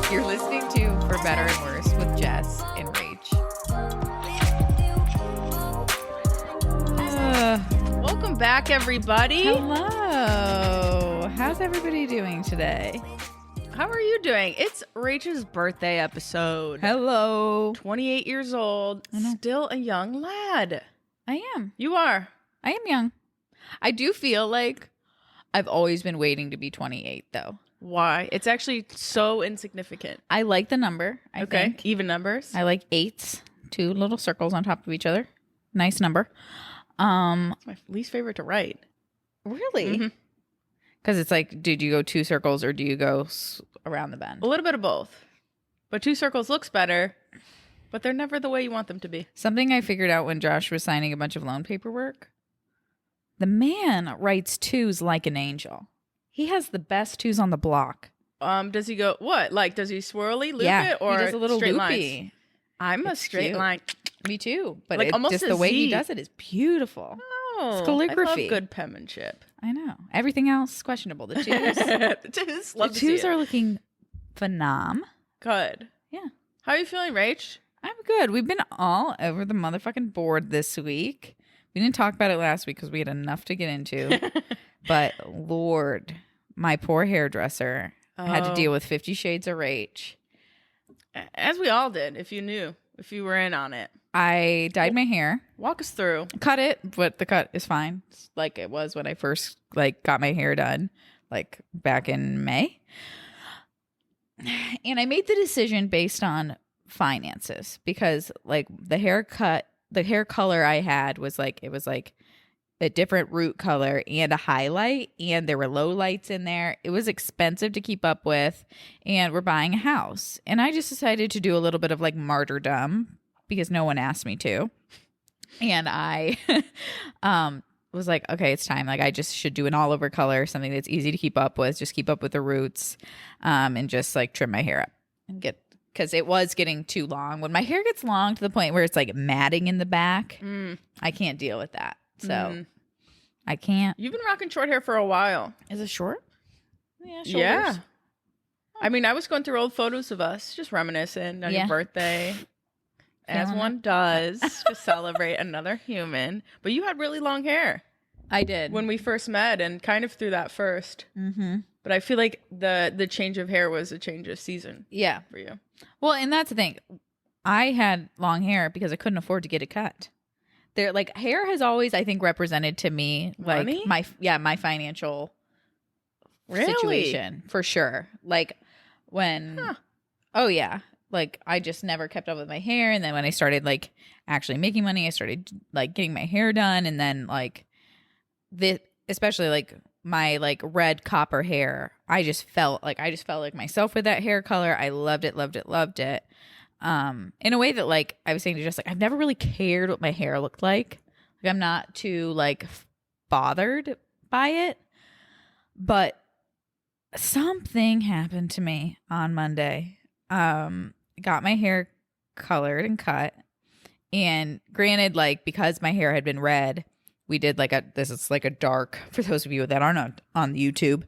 You're listening to For Better and Worse with Jess and Rach. Welcome back, everybody. Hello. How's everybody doing today? How are you doing? It's Rach's birthday episode. Hello. 28 years old, still a young lad. I am. You are. I am young. I do feel like I've always been waiting to be 28, though. Why? It's actually so insignificant. I like the number. I think. Even numbers. I like eights, two little circles on top of each other. Nice number. It's my least favorite to write. Really? Mm-hmm. Because it's like, did you go two circles or do you go around the bend? A little bit of both. But two circles looks better, but they're never the way you want them to be. Something I figured out when Josh was signing a bunch of loan paperwork. The man writes twos like an angel. He has the best twos on the block. Does he go, what? Like, does he swirly, loop Yeah, it, or he does a little straight loopy. lines? I'm a straight cute. line. Me too. But Like, almost just a the way he Z. does it is beautiful. Oh, It's calligraphy. I love good penmanship. I know. Everything else questionable. The twos, Love the to see twos it. are looking phenom. Good. Yeah. How are you feeling, Rach? I'm good. We've been all over the motherfucking board this week. We didn't talk about it last week because we had enough to get into. But Lord, my poor hairdresser had to deal with 50 Shades of Rach. As we all did, if you were in on it. I dyed my hair, Walk us through. cut it, but the cut is fine. It's like it was when I first got my hair done, back in May. And I made the decision based on finances because the hair color I had was a different root color and a highlight, and there were low lights in there. It was expensive to keep up with, and we're buying a house. And I just decided to do a little bit of martyrdom because no one asked me to. And I was like, okay, it's time. I just should do an all over color, something that's easy to keep up with, just keep up with the roots, and just trim my hair up and because it was getting too long. When my hair gets long to the point where it's matting in the back, I can't deal with that. So I can't. You've been rocking short hair for a while. Is it short? Yeah, shoulders. Yeah. I mean, I was going through old photos of us, just reminiscing on your birthday. As one does, to celebrate another human. But you had really long hair. I did. When we first met and kind of through that first. Mm-hmm. But I feel like the change of hair was a change of season. Yeah. For you. Well, and that's the thing. I had long hair because I couldn't afford to get it cut. Hair has always, I think, represented to me Money? my financial situation for sure. Oh yeah. I just never kept up with my hair. And then when I started actually making money, I started getting my hair done. And then especially my red copper hair, I just felt like myself with that hair color. I loved it, loved it, loved it. In a way that I was saying to just I've never really cared what my hair looked like. I'm not too bothered by it. But something happened to me on Monday. Got my hair colored and cut. And granted, because my hair had been red, we did this is a dark, for those of you that aren't on YouTube,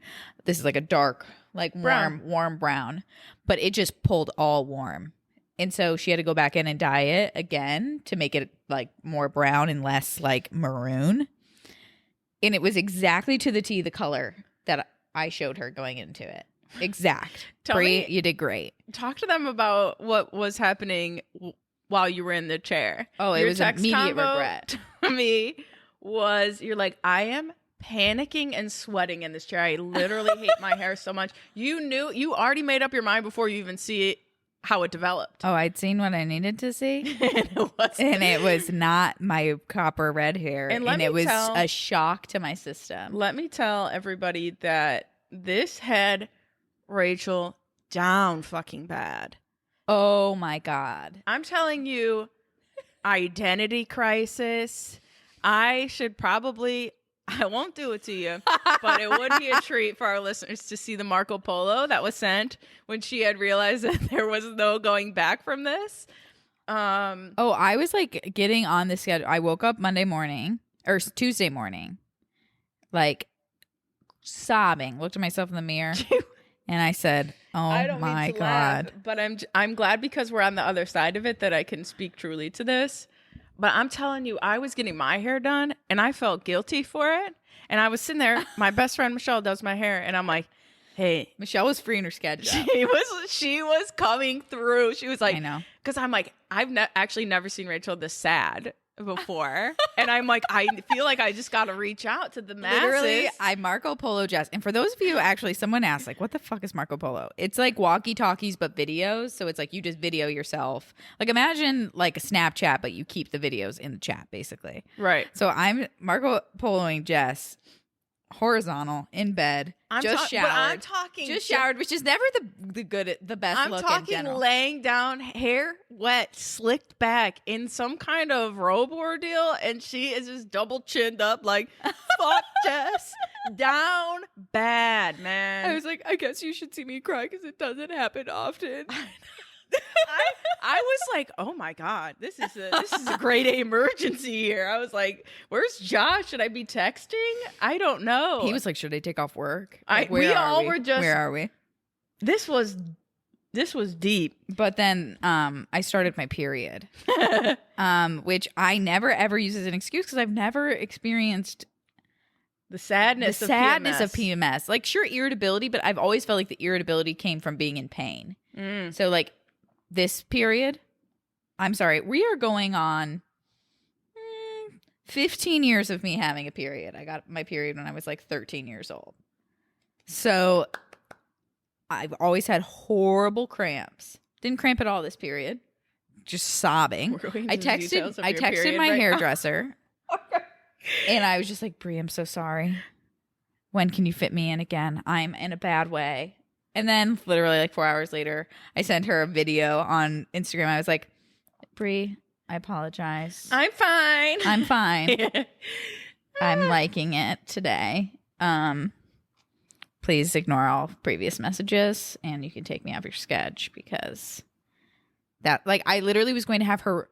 this is a dark, warm brown. But it just pulled all warm. And so she had to go back in and dye it again to make it more brown and less maroon. And it was exactly to the T the color that I showed her going into it. Exact. Brie, you did great. Talk to them about what was happening while you were in the chair. Oh, it was immediate regret. To me was you're I am panicking and sweating in this chair. I literally hate my hair so much. You already made up your mind before you even see it, how it developed. Oh, I'd seen what I needed to see. And it was not my copper red hair. And it was a shock to my system. Let me tell everybody that this had Rachel down fucking bad. Oh my God. I'm telling you, identity crisis. I won't do it to you, but it would be a treat for our listeners to see the Marco Polo that was sent when she had realized that there was no going back from this. I was getting on the schedule. I woke up Monday morning or Tuesday morning, sobbing, looked at myself in the mirror And I said, oh I don't my mean to God. laugh, but I'm glad because we're on the other side of it that I can speak truly to this. But I'm telling you, I was getting my hair done and I felt guilty for it. And I was sitting there, my best friend Michelle does my hair, and I'm like, hey, Michelle was free in her schedule. she was coming through. She was like, I know. because I'm like, I've actually never seen Rachel this sad before. And I'm like, I feel like I just got to reach out to the masses. Literally, I Marco Polo Jess. And for those of you, actually, someone asked, like, what the fuck is Marco Polo? It's like walkie-talkies, but videos. So it's like you just video yourself. Like, imagine like a Snapchat, but you keep the videos in the chat, basically. Right. So I'm Marco Poloing Jess, horizontal, in bed, just showered. But I'm talking just showered, which is never the best I'm look in talking general. laying down, hair wet, slicked back in some kind of robe ordeal, and she is just double chinned up like, fuck Jess, down bad, man. I was like, I guess you should see me cry because it doesn't happen often. I was like, oh my God, this is a grade A emergency here. I was like, where's Josh? Should I be texting? I don't know. He was like, should I take off work? We all were just, where are we? This was deep. But then I started my period, which I never ever use as an excuse because I've never experienced the sadness of PMS. Like, sure, irritability, but I've always felt like the irritability came from being in pain. So like this period, I'm sorry, we are going on 15 years of me having a period. I got my period when I was like 13 years old. So I've always had horrible cramps. Didn't cramp at all this period. Just sobbing. I texted my hairdresser and I was just like, Brie, I'm so sorry. When can you fit me in again? I'm in a bad way. And then literally like 4 hours later, I sent her a video on Instagram. I was like, Brie, I apologize. I'm fine. I'm fine. I'm liking it today. Please ignore all previous messages and you can take me off your sketch because that, like, I literally was going to have her,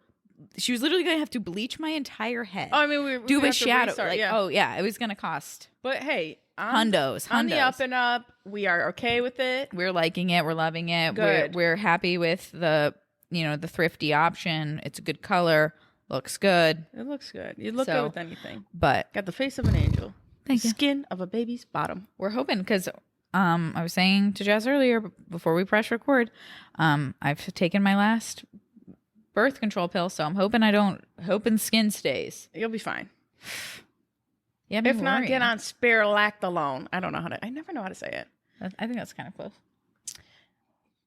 she was literally going to have to bleach my entire head. Oh, I mean, we do a shadow. Restart, like, yeah. Oh yeah, it was going to cost. But hey, hundos. On the up and up, we are okay with it. We're liking it. We're loving it. Good. We're happy with the thrifty option. It's a good color. Looks good. It looks good. You look good with anything. But got the face of an angel. Thank you. Skin of a baby's bottom. We're hoping because I was saying to Jess earlier before we press record, I've taken my last birth control pill, so I'm hoping skin stays. You'll be fine. Yeah, if not, get on spirulactolone. I never know how to say it. I think that's kind of close.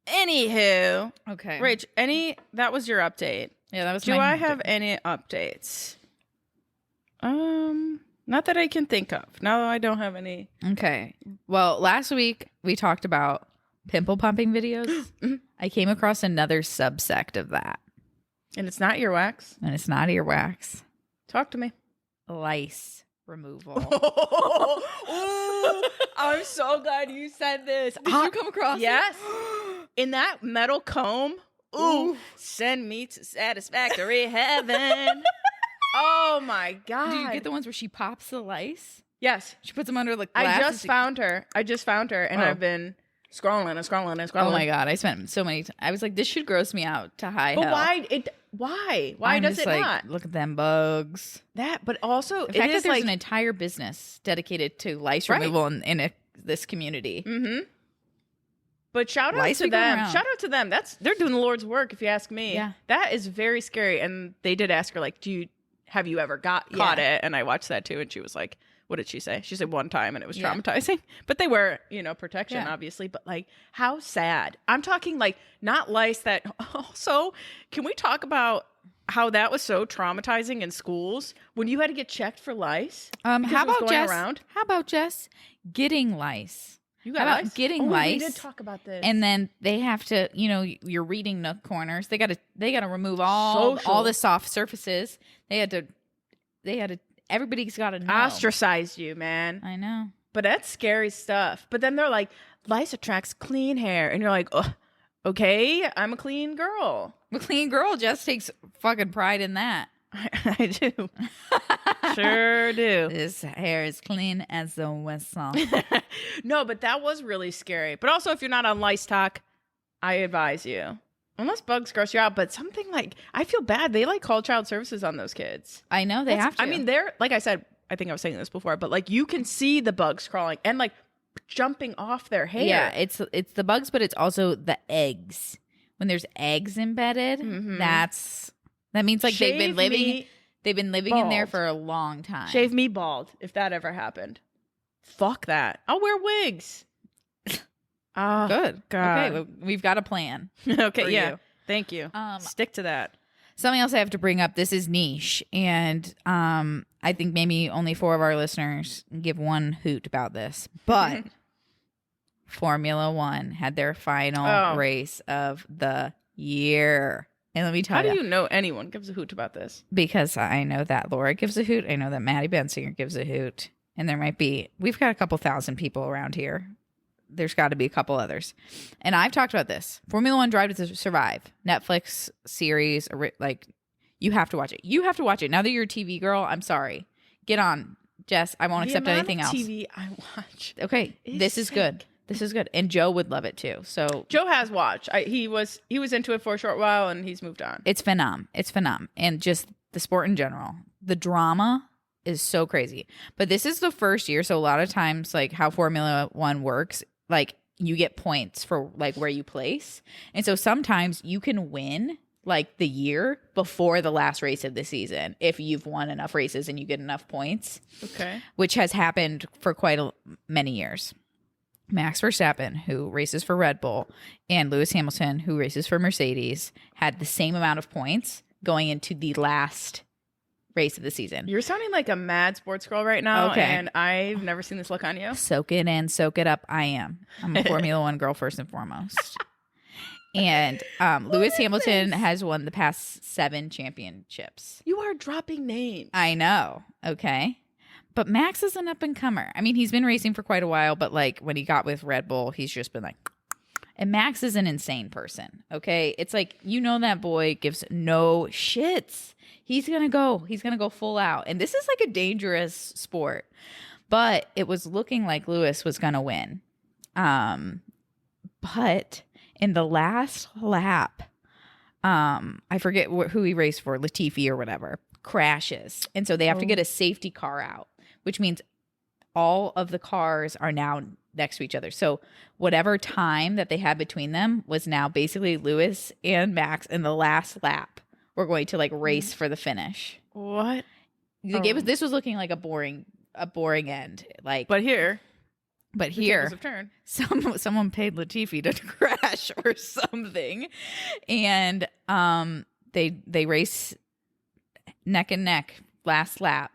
Anywho, okay, Rach, that was your update. Yeah, that was. Do I have any updates? Not that I can think of. No, I don't have any. Okay. Well, last week we talked about pimple pumping videos. I came across another subsect of that. And it's not earwax. And it's not earwax. Talk to me. Lice removal. Ooh, I'm so glad you said this. Did you come across it? Yes. In that metal comb. Ooh. Send me to satisfactory heaven. Oh my God. Do you get the ones where she pops the lice? Yes. She puts them under the glass. I just found her and I've been scrolling. Oh my God. I spent so many I was like, this should gross me out to high hell. But why? Why does it like, not? Look at them bugs. But also the fact that there's an entire business dedicated to lice removal in this community. Mm-hmm. But shout out to them. Shout out to them. They're doing the Lord's work, if you ask me. Yeah. That is very scary. And they did ask her, like, have you ever caught it? And I watched that too. And she was like, what did she say? She said one time and it was traumatizing. But they wear, protection, obviously. But like, how sad. I'm talking like not lice that also, can we talk about how that was so traumatizing in schools when you had to get checked for lice? How about Jess getting lice? You got lice? Getting lice. We did talk about this. And then they have to, your reading nook corners. They got to remove all the soft surfaces. They had to. Everybody's got to know. Ostracize you, man. I know. But that's scary stuff. But then they're like, lice attracts clean hair, and you're like, oh, okay, I'm a clean girl. A clean girl just takes fucking pride in that. I do. Sure do. This hair is clean as a whistle. No, but that was really scary. But also, if you're not on lice talk, I advise you. Unless bugs gross you out, but something like, I feel bad. They like call child services on those kids. I know they have to. I mean, they're, like I said, I think I was saying this before, but like you can see the bugs crawling and like jumping off their hair. Yeah, it's the bugs, but it's also the eggs. When there's eggs embedded, that means like they've been living in there for a long time. Shave me bald if that ever happened. Fuck that. I'll wear wigs. Oh, good. God. Okay, we've got a plan. Okay, yeah. You. Thank you. Stick to that. Something else I have to bring up. This is niche, and I think maybe only 4 of our listeners give one hoot about this. But Formula One had their final race of the year. And let me tell you. How do you know anyone gives a hoot about this? Because I know that Laura gives a hoot. I know that Maddie Bensinger gives a hoot. And we've got a couple thousand people around here. There's got to be a couple others. And I've talked about this. Formula One Drive to Survive. Netflix series. Like, you have to watch it. You have to watch it. Now that you're a TV girl, I'm sorry. Get on, Jess. I won't accept anything else. TV I watch. Okay. This is good. This is good. And Joe would love it too. So Joe has watched. He was into it for a short while and he's moved on. It's phenom. And just the sport in general. The drama is so crazy. But this is the first year. So a lot of times, like how Formula One works, like you get points for like where you place. And so sometimes you can win like the year before the last race of the season if you've won enough races and you get enough points. Okay. Which has happened for quite many years. Max Verstappen, who races for Red Bull, and Lewis Hamilton, who races for Mercedes, had the same amount of points going into the last race of the season. You're sounding like a mad sports girl right now, okay. And I've never seen this look on you. Soak it in, soak it up. I'm a Formula One girl first and foremost. And Lewis Hamilton has won the past 7 championships. You are dropping names. I know. Okay. But Max is an up-and-comer. I mean, he's been racing for quite a while, but like when he got with Red Bull, he's just been like... And Max is an insane person, okay? It's like, that boy gives no shits. He's going to go full out. And this is like a dangerous sport. But it was looking like Lewis was going to win. But in the last lap, I forget who he raced for, Latifi or whatever, crashes. And so they have to get a safety car out, which means all of the cars are now next to each other. So whatever time that they had between them was now basically Lewis and Max in the last lap. We're going to like race for the finish. What? This was looking like a boring end. Like, but here, someone paid Latifi to crash or something, and they race neck and neck last lap,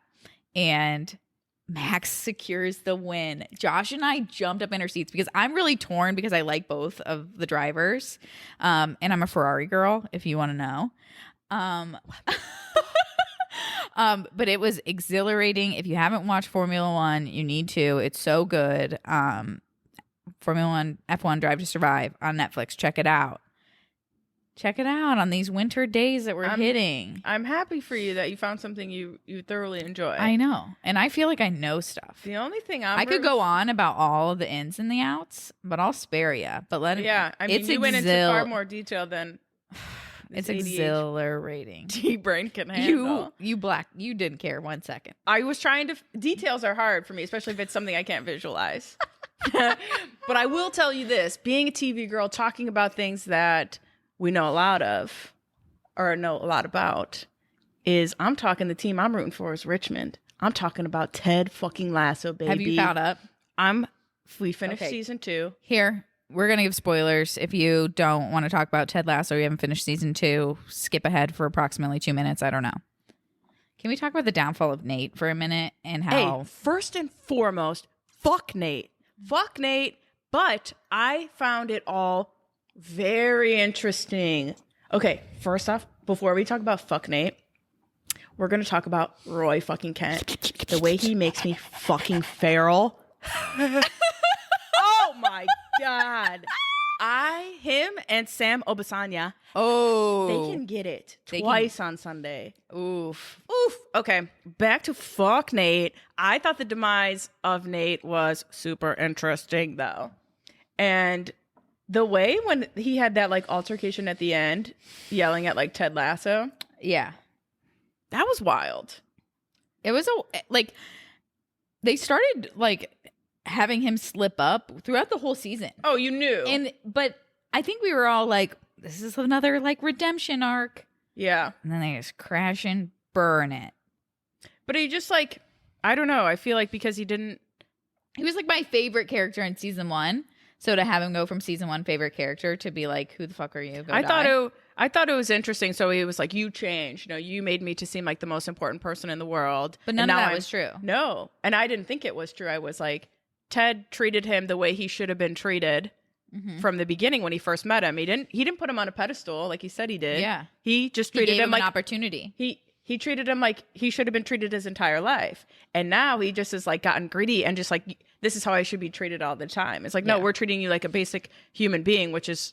and Max secures the win. Josh and I jumped up in our seats because I'm really torn because I like both of the drivers, and I'm a Ferrari girl, if you want to know. But it was exhilarating. If you haven't watched Formula One, you need to. It's so good. Formula One, F1 Drive to Survive on Netflix. Check it out. Check it out on these winter days that we're hitting. I'm happy for you that you found something you thoroughly enjoy. I know. And I feel like I know stuff. The only thing I could go on about all of the ins and the outs, but I'll spare you. But you went into far more detail than it's exhilarating. Brain can handle. You didn't care 1 second. I was trying to. Details are hard for me, especially if it's something I can't visualize. But I will tell you this: being a TV girl, talking about things that we know a lot of, or know a lot about, is I'm talking the team I'm rooting for is Richmond. I'm talking about Ted fucking Lasso, baby. Have you found up? We finished season 2. Here. We're going to give spoilers. If you don't want to talk about Ted Lasso, you haven't finished season 2, skip ahead for approximately 2 minutes. I don't know. Can we talk about the downfall of Nate for a minute and how... Hey, first and foremost, fuck Nate. Fuck Nate. But I found it all very interesting. Okay, first off, before we talk about fuck Nate, we're going to talk about Roy fucking Kent. The way he makes me fucking feral. Oh my God. Him and Sam Obisanya, Oh, they can get it twice on Sunday. Oof. Okay, back to fuck Nate. I thought the demise of Nate was super interesting, though. And the way when he had that, like, altercation at the end, yelling at, like, Ted Lasso. Yeah. That was wild. It was like, they started, like, having him slip up throughout the whole season. Oh, you knew. But I think we were all like, this is another, like, redemption arc. Yeah. And then they just crash and burn it. But he just, like, I don't know. I feel like because he was like my favorite character in season 1. So to have him go from season 1 favorite character to be like, who the fuck are you? I thought it was interesting. So he was like, you changed. You know, you made me to seem like the most important person in the world. But none of that was true. No. And I didn't think it was true. I was like, Ted treated him the way he should have been treated from the beginning when he first met him. He didn't put him on a pedestal like he said he did. Yeah. He just treated him like an opportunity. He treated him like he should have been treated his entire life. And now he just has, like, gotten greedy and just like, this is how I should be treated all the time. It's like, no, we're treating you like a basic human being, which is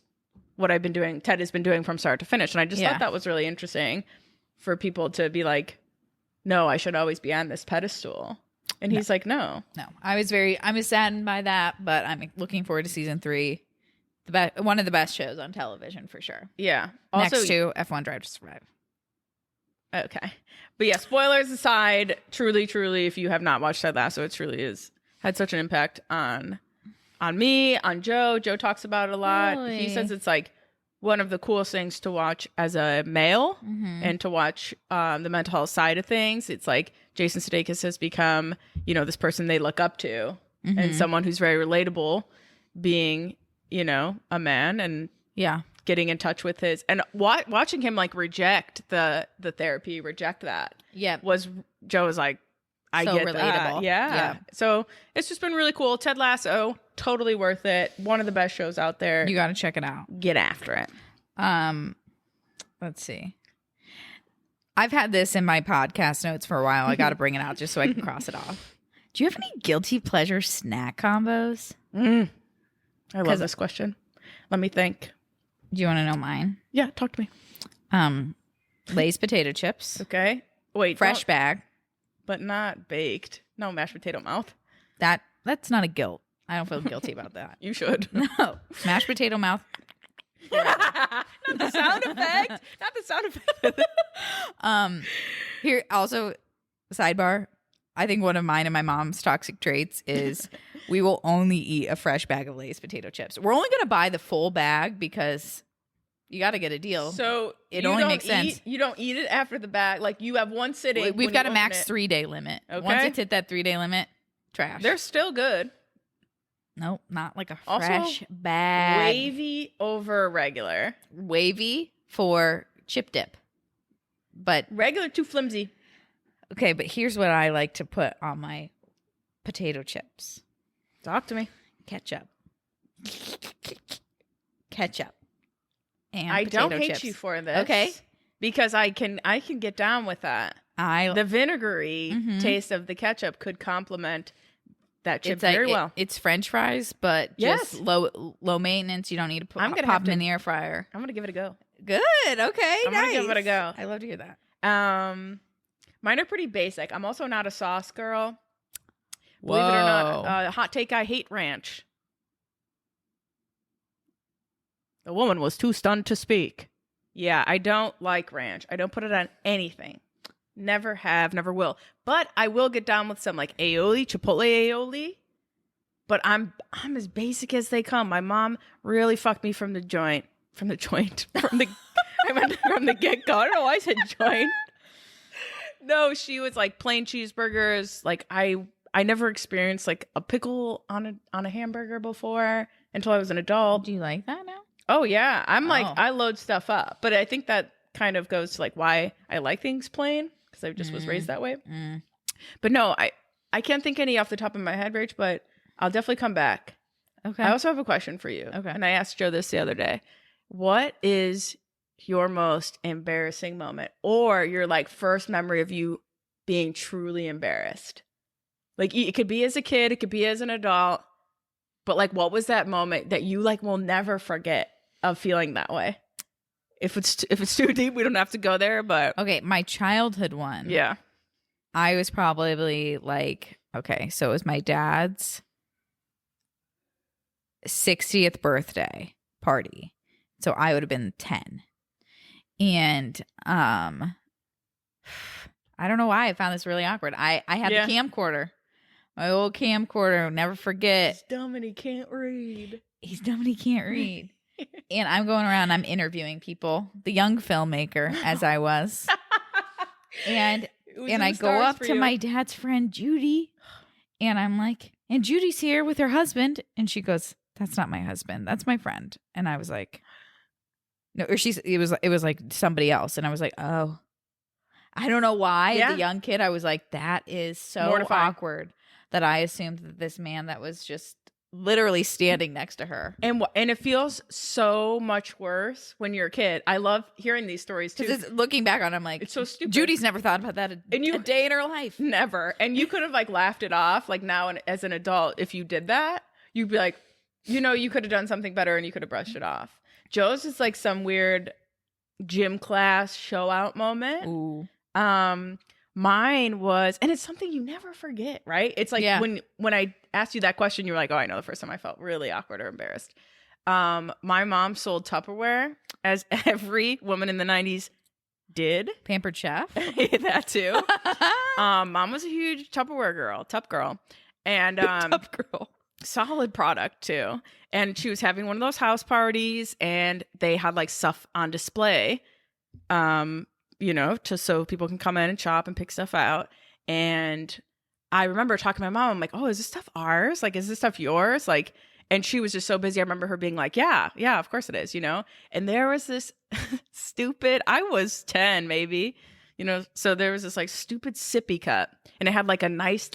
what I've been doing. Ted has been doing from start to finish. And I just thought that was really interesting for people to be like, no, I should always be on this pedestal. And he's like, no. I was saddened by that, but I'm looking forward to season 3. One of the best shows on television for sure. Yeah. Also, next to F1 Drive to Survive. Okay. But yeah, spoilers aside, truly, if you have not watched Ted Lasso, it truly had such an impact on me, on Joe. Joe talks about it a lot. Really? He says it's like one of the coolest things to watch as a male and to watch the mental health side of things. It's like Jason Sudeikis has become, you know, this person they look up to and someone who's very relatable, being, you know, a man and getting in touch with his and watching him, like, reject the therapy, reject that. Yeah. Joe was like, I so get relatable. That. Yeah. So it's just been really cool. Ted Lasso, totally worth it. One of the best shows out there. You got to check it out. Get after it. Let's see. I've had this in my podcast notes for a while. I got to bring it out just so I can cross it off. Do you have any guilty pleasure snack combos? I love this question. Let me think. Do you want to know mine? Yeah, talk to me. Lay's potato chips. Okay. Wait. Fresh bag. But not baked. No, mashed potato mouth. That's not a guilt. I don't feel guilty about that. You should. No. Mashed potato mouth. Not the sound effect. Not the sound effect. Here, also, sidebar. I think one of mine and my mom's toxic traits is we will only eat a fresh bag of Lay's potato chips. We're only going to buy the full bag because you got to get a deal. So it only makes sense. You don't eat it after the bag. Like, you have one sitting. We've got a max 3-day limit. Okay. Once it's hit that 3-day limit, trash. They're still good. Nope, not like a fresh bag. Wavy over regular. Wavy for chip dip. But regular too flimsy. Okay, but here's what I like to put on my potato chips. Talk to me. Ketchup. And I don't hate chips. You for this. Okay. Because I can get down with that. The vinegary taste of the ketchup could complement that chip very well. It's French fries, but just low maintenance. You don't need to pop them in the air fryer. I'm gonna give it a go. Good. Okay. I'm gonna give it a go. I love to hear that. Mine are pretty basic. I'm also not a sauce girl. Believe it or not, hot take, I hate ranch. The woman was too stunned to speak. Yeah, I don't like ranch. I don't put it on anything. Never have, never will. But I will get down with some, like, aioli, chipotle aioli. But I'm as basic as they come. My mom really fucked me from the get-go. I don't know why I said joint. No, she was like plain cheeseburgers. Like, I never experienced like a pickle on a hamburger before until I was an adult. Do you like that now? Oh yeah, I load stuff up, but I think that kind of goes to like why I like things plain because I just was raised that way. But no, I can't think any off the top of my head, Rach, but I'll definitely come back. Okay. I also have a question for you. Okay. And I asked Joe this the other day. What is your most embarrassing moment or your like first memory of you being truly embarrassed? Like, it could be as a kid, it could be as an adult, but like, what was that moment that you like will never forget? of feeling that way. If it's too deep, we don't have to go there. But Okay, my childhood one. yeah, I was probably like, okay, so it was my dad's 60th birthday party. So I would have been 10. And I don't know why I found this really awkward. I had the camcorder. My old camcorder, never forget. He's dumb and he can't read. He's dumb and he can't read. And I'm going around, I'm interviewing people, the young filmmaker as I was. And I go up to my dad's friend, Judy, and I'm like, and Judy's here with her husband. And she goes, that's not my husband. That's my friend. And I was like, no, or it was like somebody else. And I was like, oh, I don't know why. As a young kid, I was like, that is so mortifying. Awkward that I assumed that this man that was just literally standing next to her. And it feels so much worse when you're a kid. I love hearing these stories too. Because looking back on it, I'm like, it's so stupid. Judy's never thought about that a day in her life. Never. And you could have like laughed it off. Like now as an adult, if you did that, you'd be like, you could have done something better and you could have brushed it off. Joe's is like some weird gym class show out moment. Ooh. Mine was, and it's something you never forget, right? It's like when I asked you that question, you were like, oh, I know the first time I felt really awkward or embarrassed. My mom sold Tupperware, as every woman in the 90s did. Pampered Chef. That too. Mom was a huge Tupperware girl, Tup girl. And Tup girl. Solid product too. And she was having one of those house parties and they had like stuff on display. So people can come in and shop and pick stuff out. And I remember talking to my mom. I'm like, oh, is this stuff ours? Like, is this stuff yours? Like, and she was just so busy. I remember her being like, yeah, of course it is, And there was this stupid, I was 10 maybe, so there was this like stupid sippy cup and it had like a nice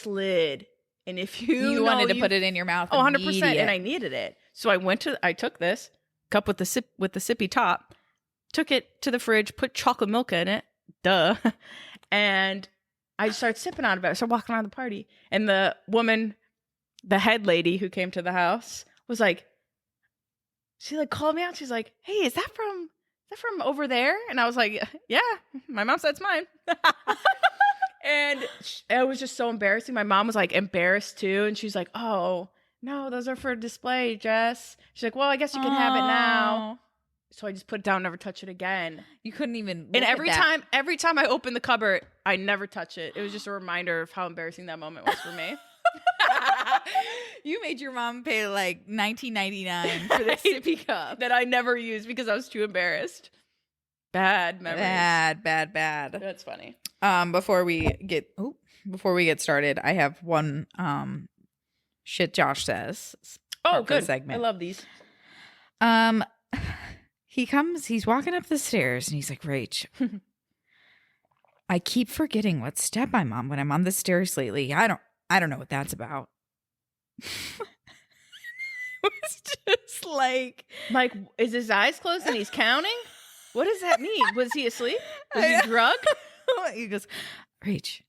lid. And if you wanted to put it in your mouth, 100%, and I needed it. So I took this cup with the sippy top, took it to the fridge, put chocolate milk in it, duh, and I started sipping on it. I started walking around the party, and the woman, the head lady who came to the house, was like, she like called me out. She's like, "Hey, is that from over there?" And I was like, "Yeah, my mom said it's mine." And it was just so embarrassing. My mom was like embarrassed too, and she's like, "Oh no, those are for display, Jess." She's like, "Well, I guess you can have it now." So I just put it down, never touch it again. You couldn't even. And every time I opened the cupboard, I never touch it. It was just a reminder of how embarrassing that moment was for me. You made your mom pay like $19.99 for the sippy cup that I never used because I was too embarrassed. Bad memories. Bad. That's funny. Before we get started, I have one shit Josh says. Oh, good segment. I love these. He's walking up the stairs and he's like, Rach, I keep forgetting what step I'm on when I'm on the stairs lately. I don't know what that's about. It was just like, is his eyes closed and he's counting? What does that mean? Was he asleep? Was he drugged? He goes, Rach,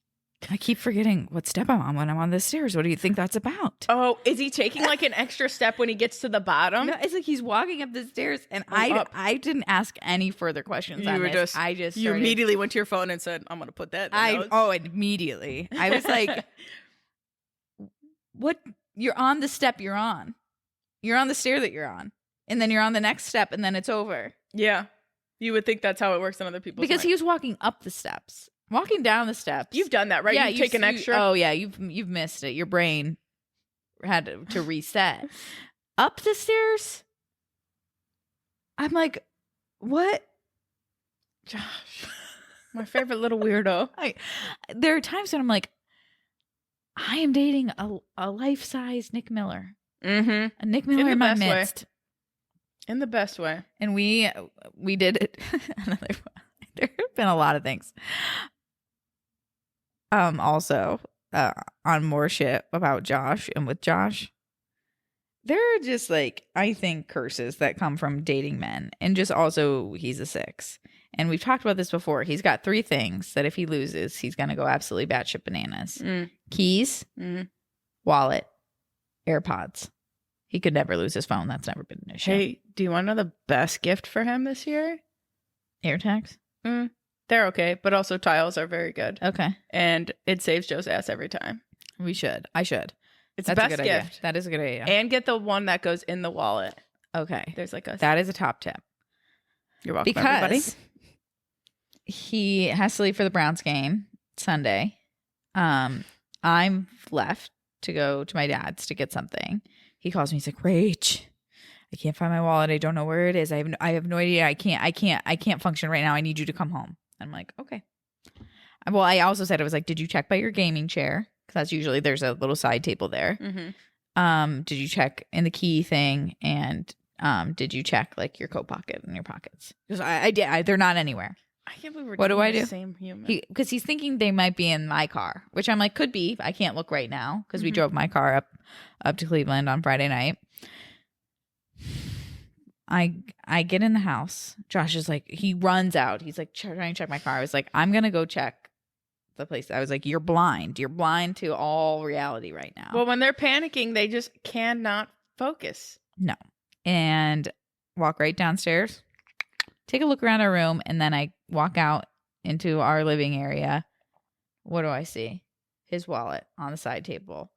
I keep forgetting what step I'm on when I'm on the stairs. What do you think that's about? Oh, is he taking like an extra step when he gets to the bottom? No, it's like he's walking up the stairs, and I didn't ask any further questions on this. You immediately went to your phone and said, "I'm going to put that in the notes." Immediately. I was like, "What? You're on the step you're on. You're on the stair that you're on, and then you're on the next step, and then it's over." Yeah, you would think that's how it works on other people's because minds. He was walking up the steps. Walking down the steps. You've done that, right? Yeah, you've taken extra. Oh yeah, you've missed it. Your brain had to reset. Up the stairs. I'm like, what? Josh, my favorite little weirdo. There are times when I'm like, I am dating a life-size Nick Miller. Mm-hmm. A Nick Miller in my midst. In the best way. And we did it. There have been a lot of things. Also, on more shit about Josh and with Josh, there are just like, I think, curses that come from dating men. And just also, he's a 6. And we've talked about this before. He's got 3 things that if he loses, he's going to go absolutely batshit bananas. Keys, wallet, AirPods. He could never lose his phone. That's never been an issue. Hey, do you want to know the best gift for him this year? AirTags? They're okay, but also tiles are very good. Okay. And it saves Joe's ass every time. We should. I should. It's That's the a best good gift. idea. That is a good idea. And get the one that goes in the wallet. Okay. There's like a... That is a top tip. You're welcome, Because everybody. he has to leave for the Browns game Sunday. I'm left to go to my dad's to get something. He calls me. He's like, Rach, I can't find my wallet. I don't know where it is. I have no idea. I can't function right now. I need you to come home. I'm like, okay. Well, I also said, I was like, did you check by your gaming chair? Because that's usually, there's a little side table there. Mm-hmm. Did you check in the key thing? And did you check like your coat pocket and your pockets? Because I did. They're not anywhere. I can't believe we're What do I do? the same human. Because he's thinking they might be in my car, which I'm like, could be. I can't look right now because we Mhm. drove my car up to Cleveland on Friday night. I get in the house. Josh is like, he runs out. He's like trying to check my car. I was like, I'm gonna go check the place. I was like, you're blind. You're blind to all reality right now. Well, when they're panicking, they just cannot focus. No. And walk right downstairs, take a look around our room, and then I walk out into our living area. What do I see? His wallet on the side table.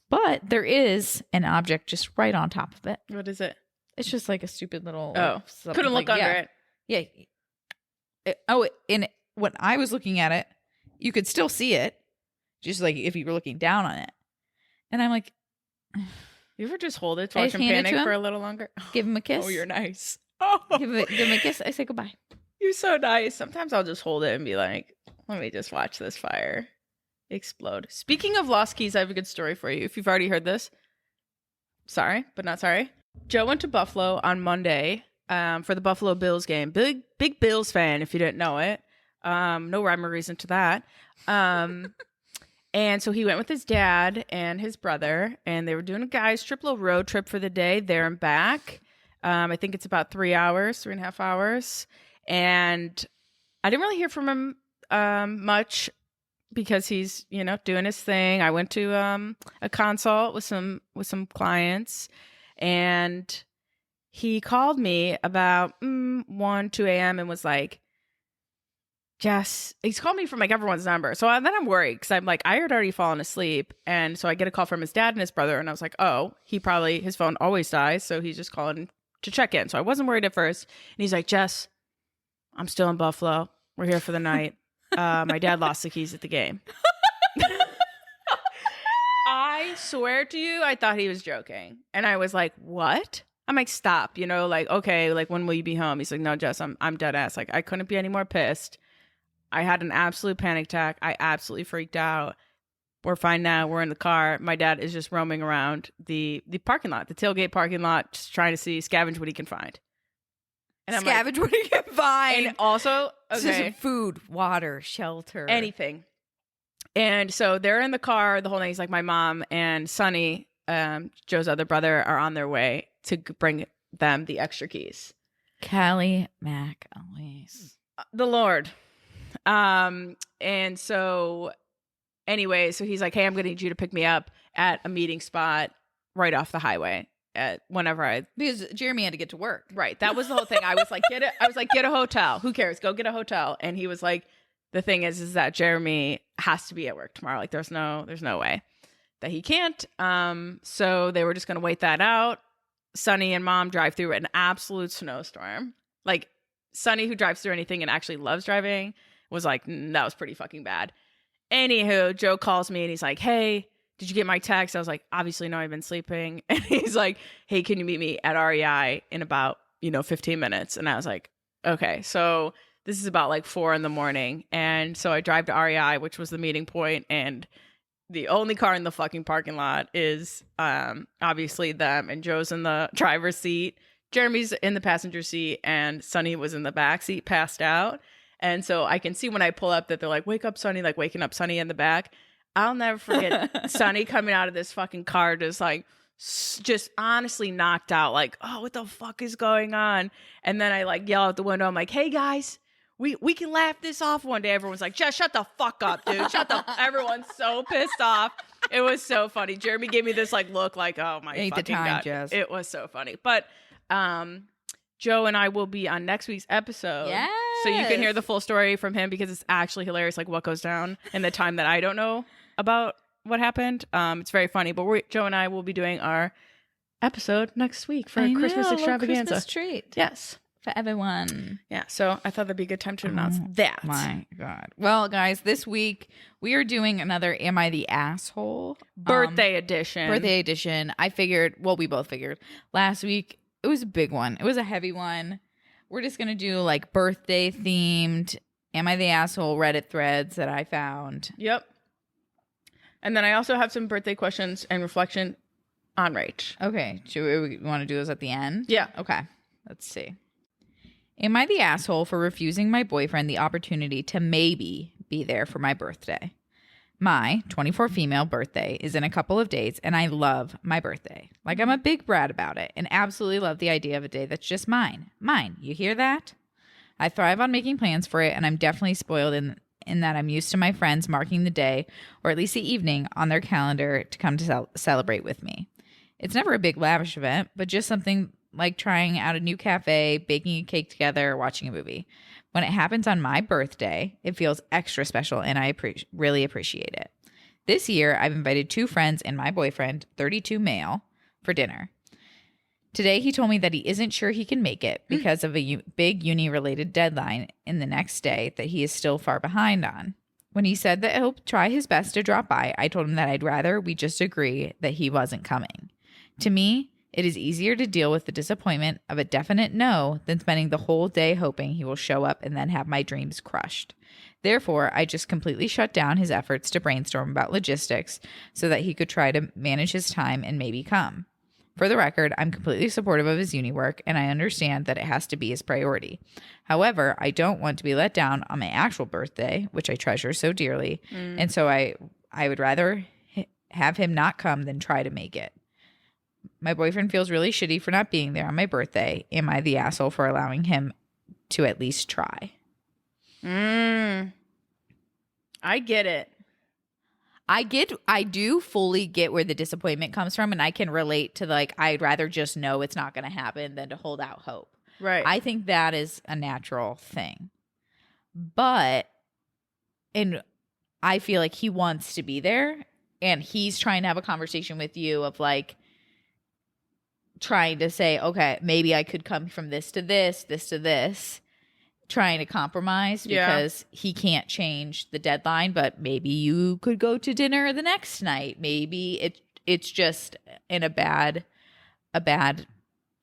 But there is an object just right on top of it. What is it? It's just like a stupid little... something couldn't look like, under it. Yeah. And when I was looking at it, you could still see it, just like if you were looking down on it. And I'm like... You ever just hold it to I watch just him hand it panic to for him. a little longer? Give him a kiss. Oh, you're nice. Oh, Give him a kiss. I say goodbye. you're so nice. Sometimes I'll just hold it and be like, let me just watch this fire explode. Speaking of lost keys, I have a good story for you. If you've already heard this, sorry, but not sorry. Joe went to Buffalo on Monday for the Buffalo Bills game. Big Bills fan, if you didn't know it. No rhyme or reason to that. And so he went with his dad and his brother, and they were doing a guy's little road trip for the day, there and back. I think it's about 3 hours, 3.5 hours. And I didn't really hear from him much because he's, doing his thing. I went to a consult with some clients, and he called me about 1, 2 a.m. and was like, Jess, he's called me from like everyone's number. So then I'm worried because I'm like, I had already fallen asleep. And so I get a call from his dad and his brother. And I was like, oh, his phone always dies. So he's just calling to check in. So I wasn't worried at first. And he's like, Jess, I'm still in Buffalo. We're here for the night. My dad lost the keys at the game. I swear to you, I thought he was joking. And I was like, what? I'm like, stop, okay, like, when will you be home? He's like, no, Jess, I'm dead ass. Like, I couldn't be any more pissed. I had an absolute panic attack. I absolutely freaked out. We're fine now. We're in the car. My dad is just roaming around the parking lot, the tailgate parking lot, just trying to scavenge what he can find. And I'm Scavenge what you can find. and also, Just okay, food, water, shelter. anything. And so they're in the car the whole night. He's like, my mom and Sonny, Joe's other brother, are on their way to bring them the extra keys. Callie Mac Elise. The Lord. And so anyway, so he's like, hey, I'm going to need you to pick me up at a meeting spot right off the highway at Because Jeremy had to get to work. right. That was the whole thing. I was like, get a hotel. Who cares? Go get a hotel. And he was like, the thing is that Jeremy has to be at work tomorrow. Like there's no way that he can't. So they were just going to wait that out. Sonny and mom drive through an absolute snowstorm. Like Sonny, who drives through anything and actually loves driving, was like, that was pretty fucking bad. Anywho, Joe calls me and he's like, hey, did you get my text? I was like, obviously, no, I've been sleeping. And he's like, hey, can you meet me at REI in about, 15 minutes? And I was like, okay. So this is about like 4 a.m. And so I drive to REI, which was the meeting point, and the only car in the fucking parking lot is obviously them, and Joe's in the driver's seat. Jeremy's in the passenger seat, and Sonny was in the back seat, passed out. And so I can see when I pull up that they're like, wake up, Sonny, like waking up Sonny in the back. I'll never forget Sonny coming out of this fucking car just honestly knocked out, like, oh, what the fuck is going on? And then I like yell out the window. I'm like, hey, guys, we can laugh this off one day. Everyone's like, Jess, shut the fuck up, dude. Everyone's so pissed off. It was so funny. Jeremy gave me this like look like, oh my Ain't the fucking time, God. Jess. It was so funny. But Joe and I will be on next week's episode. Yes. So you can hear the full story from him because it's actually hilarious, like what goes down in the time that I don't know about what happened. It's very funny. But Joe and I will be doing our episode next week for a Christmas extravaganza. Christmas treat. Yes. For everyone. Yeah, so I thought that'd be a good time to announce that. My God. Well, guys, this week we are doing another Am I the Asshole? Birthday edition. Birthday edition. I figured, well, we both figured last week it was a big one. It was a heavy one. We're just going to do like birthday themed Am I the Asshole Reddit threads that I found. Yep. And then I also have some birthday questions and reflection on Rach. Okay. Should we want to do those at the end? Yeah. Okay. Let's see. Am I the asshole for refusing my boyfriend the opportunity to maybe be there for my birthday? My 24 female birthday is in a couple of days, and I love my birthday. Like, I'm a big brat about it and absolutely love the idea of a day that's just mine. Mine. You hear that? I thrive on making plans for it, and I'm definitely spoiled in that I'm used to my friends marking the day, or at least the evening, on their calendar to come to celebrate with me. It's never a big lavish event, but just something like trying out a new cafe, baking a cake together, or watching a movie. When it happens on my birthday, it feels extra special, and I really appreciate it. This year, I've invited 2 friends and my boyfriend, 32 male, for dinner. Today, he told me that he isn't sure he can make it because of a big uni-related deadline in the next day that he is still far behind on. When he said that he'll try his best to drop by, I told him that I'd rather we just agree that he wasn't coming. To me, it is easier to deal with the disappointment of a definite no than spending the whole day hoping he will show up and then have my dreams crushed. Therefore, I just completely shut down his efforts to brainstorm about logistics so that he could try to manage his time and maybe come. For the record, I'm completely supportive of his uni work, and I understand that it has to be his priority. However, I don't want to be let down on my actual birthday, which I treasure so dearly, and so I would rather have him not come than try to make it. My boyfriend feels really shitty for not being there on my birthday. Am I the asshole for allowing him to at least try? I get it. I do fully get where the disappointment comes from, and I can relate to like, I'd rather just know it's not going to happen than to hold out hope. Right. I think that is a natural thing. But, and I feel like he wants to be there, and he's trying to have a conversation with you of like, trying to say, okay, maybe I could come from this to this, this to this, trying to compromise because he can't change the deadline, but maybe you could go to dinner the next night. Maybe it's just in a bad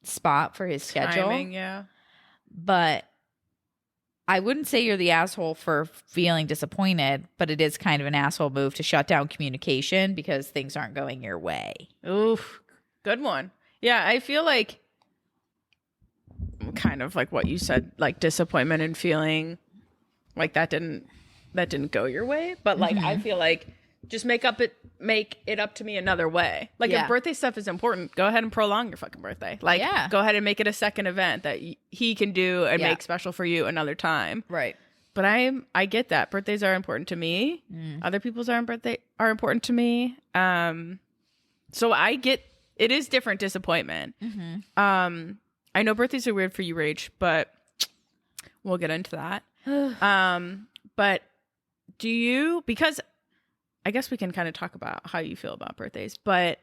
spot for his schedule. Timing, yeah. But I wouldn't say you're the asshole for feeling disappointed, but it is kind of an asshole move to shut down communication because things aren't going your way. Oof. Good one. Yeah, I feel like kind of like what you said, like disappointment and feeling like that didn't go your way. But like I feel like just make it up to me another way. Like if birthday stuff is important, go ahead and prolong your fucking birthday. Like go ahead and make it a second event that he can do and make special for you another time. Right. But I get that. Birthdays are important to me. Other people's birthday are important to me. So I get it is different disappointment. I know birthdays are weird for you, Rach, but we'll get into that. But do you, because I guess we can kind of talk about how you feel about birthdays, but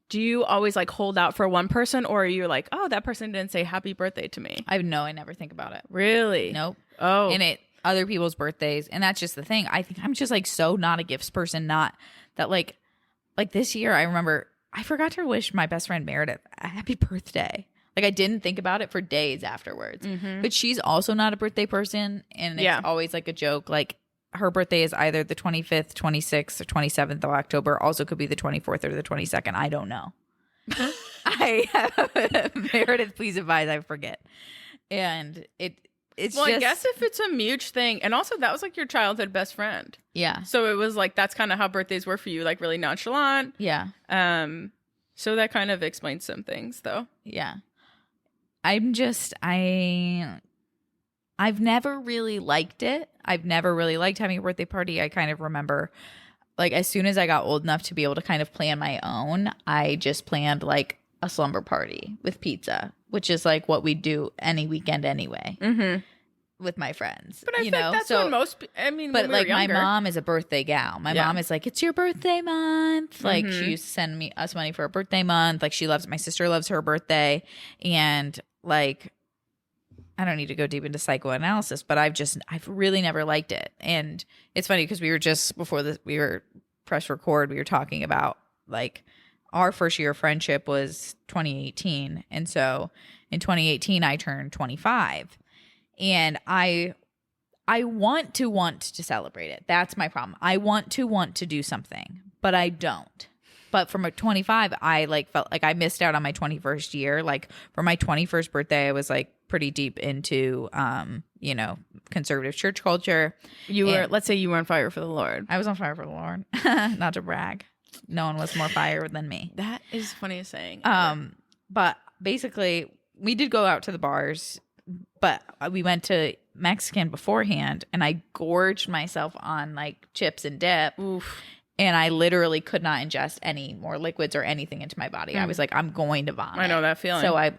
do you always like hold out for one person, or are you like, oh, that person didn't say happy birthday to me? I never think about it. Really? Nope. Oh. And other people's birthdays. And that's just the thing. I think I'm just like so not a gifts person, not that like this year I remember I forgot to wish my best friend Meredith a happy birthday. Like I didn't think about it for days afterwards. But she's also not a birthday person, and it's always like a joke. Like her birthday is either the 25th, 26th, or 27th of October. Also could be the 24th or the 22nd. I don't know. Meredith, please advise. I forget. And it's well, just, I guess if it's a mutual thing, and also that was like your childhood best friend. Yeah. So it was like that's kind of how birthdays were for you, like really nonchalant. Yeah. So that kind of explains some things, though. Yeah. I'm just I I've never really liked it. I've never really liked having a birthday party. I kind of remember, like, as soon as I got old enough to be able to kind of plan my own, I just planned like a slumber party with pizza, which is like what we do any weekend anyway. With my friends, but I think that's when most. I mean, but when we like were younger. my mom is a birthday gal. My mom is like, it's your birthday month. Like she used to send us money for a birthday month. Like she loves, my sister loves her birthday, and like I don't need to go deep into psychoanalysis, but I've really never liked it. And it's funny because we were just before this, we were press record. We were talking about like our first year of friendship was 2018, and so in 2018 I turned 25. And I want to celebrate it. That's my problem. I want to do something, but I don't. But from a 25, I like felt like I missed out on my 21st year. Like for my 21st birthday, I was like pretty deep into, conservative church culture. Let's say you were on fire for the Lord. I was on fire for the Lord. Not to brag. No one was more fire than me. That is funny as saying. But basically we did go out to the bars, but we went to Mexican beforehand, and I gorged myself on like chips and dip. Oof. And I literally could not ingest any more liquids or anything into my body. I was like, I'm going to vomit. I know that feeling. So I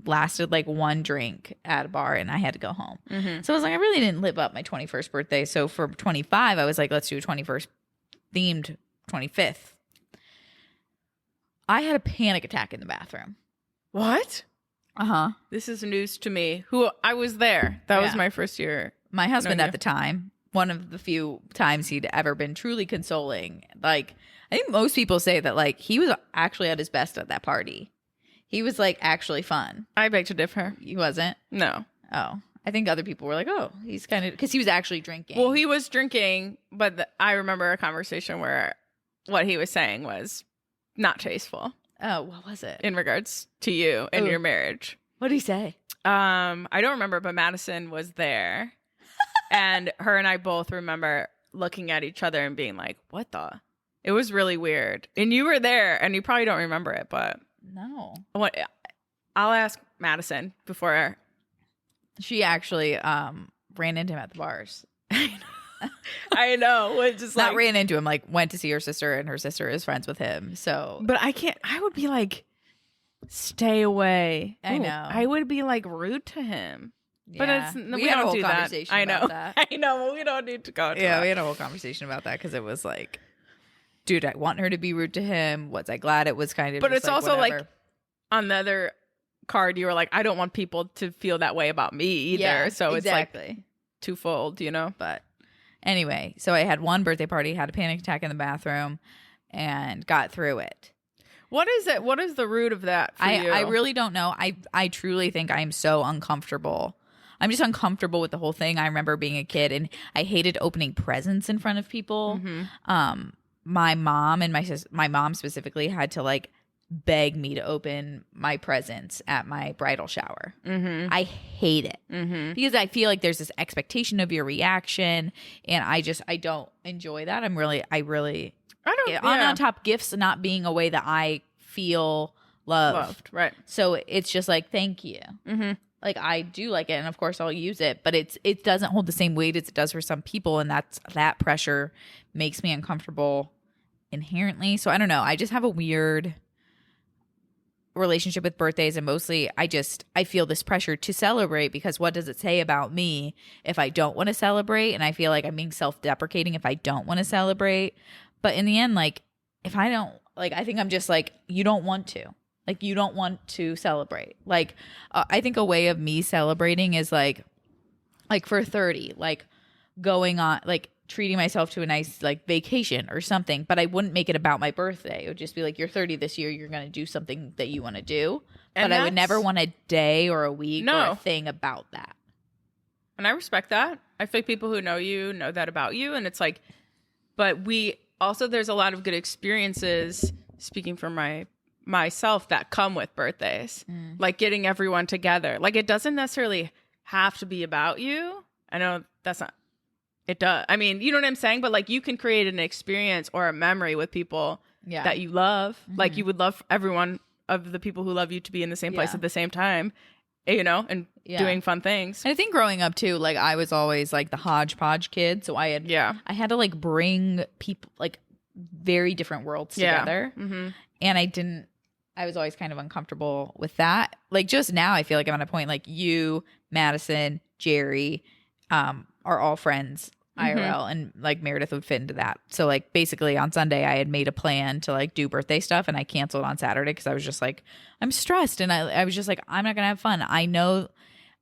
lasted like one drink at a bar, and I had to go home. So I was like, I really didn't live up my 21st birthday. So for 25, I was like, let's do a 21st themed 25th. I had a panic attack in the bathroom. What? This is news to me. I was there. That was my first year. My husband at the time, one of the few times he'd ever been truly consoling. Like, I think most people say that like he was actually at his best at that party. He was like actually fun. I beg to differ. He wasn't? No. Oh, I think other people were like, oh, he's kind of, because he was actually drinking. Well, he was drinking, but I remember a conversation where what he was saying was not tasteful. Oh, what was it? In regards to you and your marriage. What did he say? I don't remember, but Madison was there. And her and I both remember looking at each other and being like, what the? It was really weird. And you were there, and you probably don't remember it, but. No. I'll ask Madison before. She actually ran into him at the bars. I know. Just not ran into him, like went to see her sister, and her sister is friends with him. So, but I would be like, stay away. I know. I would be like rude to him. Yeah. But we don't do that. I know. I know. But we don't need to go into that. We had a whole conversation about that because it was like, dude, I want her to be rude to him. Was I glad it was kind of? But it's like, also whatever. like on the other card, you were like, I don't want people to feel that way about me either. Yeah, so exactly. It's like twofold, you know. But anyway, so I had one birthday party, had a panic attack in the bathroom, and got through it. What is it? What is the root of that for you? I really don't know. I truly think I'm so uncomfortable. I'm just uncomfortable with the whole thing. I remember being a kid and I hated opening presents in front of people. My mom and my mom specifically had to like beg me to open my presents at my bridal shower. I hate it because I feel like there's this expectation of your reaction, and I don't enjoy that. On top, gifts not being a way that I feel loved, right? So it's just like, thank you. Like I do like it, and of course I'll use it, but it doesn't hold the same weight as it does for some people, and that pressure makes me uncomfortable inherently. So I don't know. I just have a weird relationship with birthdays, and mostly I feel this pressure to celebrate, because what does it say about me if I don't want to celebrate? And I feel like I'm being self-deprecating if I don't want to celebrate. But in the end, like if I don't, like I think I'm just like, you don't want to. Like, you don't want to celebrate. Like, I think a way of me celebrating is like for 30, like going on, like treating myself to a nice like vacation or something. But I wouldn't make it about my birthday. It would just be like, you're 30 this year. You're going to do something that you want to do. But I would never want a day or a week or a thing about that. And I respect that. I feel like people who know you know that about you. And it's like, but there's a lot of good experiences, speaking for myself, that come with birthdays, like getting everyone together. Like it doesn't necessarily have to be about you. I know that's not, it does. I mean, you know what I'm saying? But like you can create an experience or a memory with people that you love. Like you would love everyone of the people who love you to be in the same place at the same time. and Yeah. doing fun things. And I think growing up too, like I was always like the hodgepodge kid. So I had to like bring people like very different worlds together. Mm-hmm. And I was always kind of uncomfortable with that. Like just now I feel like I'm at a point like you, Madison, Jerry, are all friends IRL, and like Meredith would fit into that. So like basically on Sunday I had made a plan to like do birthday stuff, and I canceled on Saturday because I was just like, I'm stressed, and I was just like, I'm not gonna have fun. I know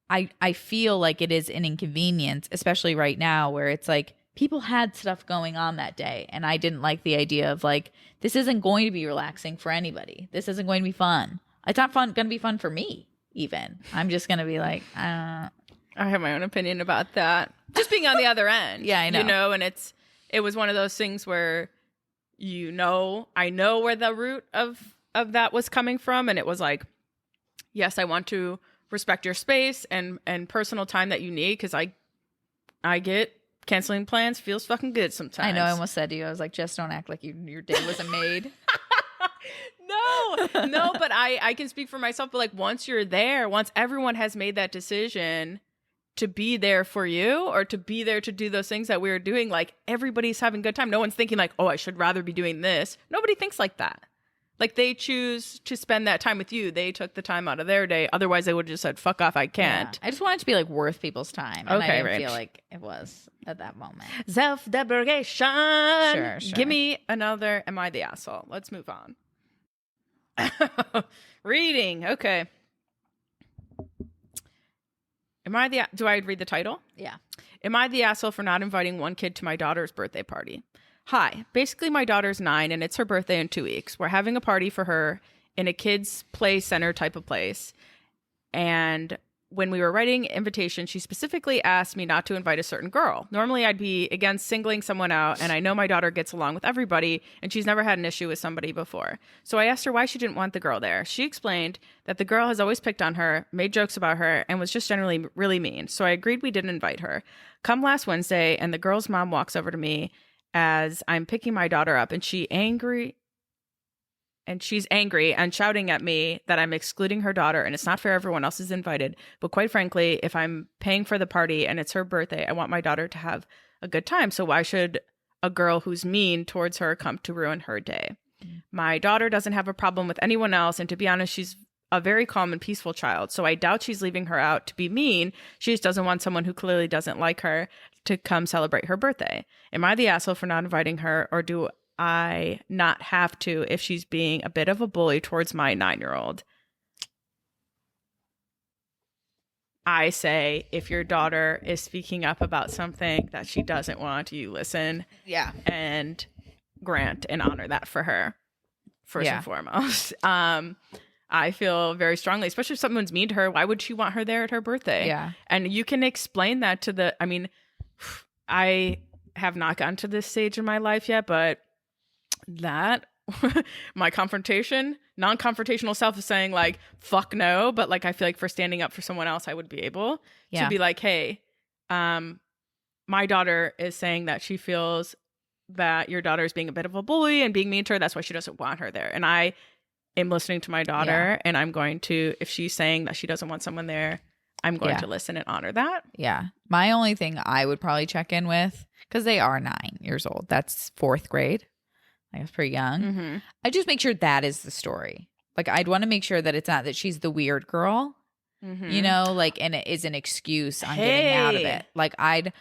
I feel like it is an inconvenience, especially right now where it's like people had stuff going on that day, and I didn't like the idea of like, this isn't going to be relaxing for anybody. This isn't going to be fun. It's not gonna be fun for me even. I'm just gonna be like, I have my own opinion about that. Just being on the other end. Yeah, I know. And it was one of those things where, I know where the root of that was coming from. And it was like, yes, I want to respect your space and personal time that you need. Cause I get canceling plans feels fucking good sometimes. I know. I almost said to you, I was like, just don't act like your day wasn't made. No, but I can speak for myself. But like once you're there, once everyone has made that decision to be there for you or to be there to do those things that we were doing, like everybody's having a good time. No one's thinking like, oh, I should rather be doing this. Nobody thinks like that. Like they choose to spend that time with you. They took the time out of their day. Otherwise they would have just said, fuck off, I can't. Yeah. I just wanted to be like worth people's time. And Okay, I didn't Rach. feel like it was at that moment. Self-deprecation. Sure. Give me another Am I the Asshole? Let's move on. Reading. Okay. Do I read the title? Yeah. Am I the asshole for not inviting one kid to my daughter's birthday party? Hi. Basically, my daughter's 9 and it's her birthday in 2 weeks. We're having a party for her in a kids' play center type of place. And when we were writing invitation, she specifically asked me not to invite a certain girl. Normally, I'd be against singling someone out, and I know my daughter gets along with everybody, and she's never had an issue with somebody before. So I asked her why she didn't want the girl there. She explained that the girl has always picked on her, made jokes about her, and was just generally really mean. So I agreed we didn't invite her. Come last Wednesday, and the girl's mom walks over to me as I'm picking my daughter up, and she's angry and shouting at me that I'm excluding her daughter and it's not fair, everyone else is invited. But quite frankly, if I'm paying for the party and it's her birthday, I want my daughter to have a good time. So why should a girl who's mean towards her come to ruin her day? My daughter doesn't have a problem with anyone else. And to be honest, she's a very calm and peaceful child. So I doubt she's leaving her out to be mean. She just doesn't want someone who clearly doesn't like her to come celebrate her birthday. Am I the asshole for not inviting her, or do I not have to if she's being a bit of a bully towards my 9-year-old? I say if your daughter is speaking up about something that she doesn't want, you listen. Yeah. And grant and honor that for her, first and foremost. I feel very strongly, especially if someone's mean to her, why would she want her there at her birthday? Yeah. And you can explain that to I have not gotten to this stage in my life yet, but that my non-confrontational self is saying like, fuck no. But like, I feel like for standing up for someone else, I would be able to be like, hey, my daughter is saying that she feels that your daughter is being a bit of a bully and being mean to her. That's why she doesn't want her there. And I am listening to my daughter, and I'm going to, if she's saying that she doesn't want someone there, I'm going to listen and honor that. Yeah. My only thing I would probably check in with, because they are 9 years old. That's 4th grade. I guess pretty young. Mm-hmm. I just make sure that is the story. Like, I'd want to make sure that it's not that she's the weird girl, you know, like, and it is an excuse on getting out of it. Like, I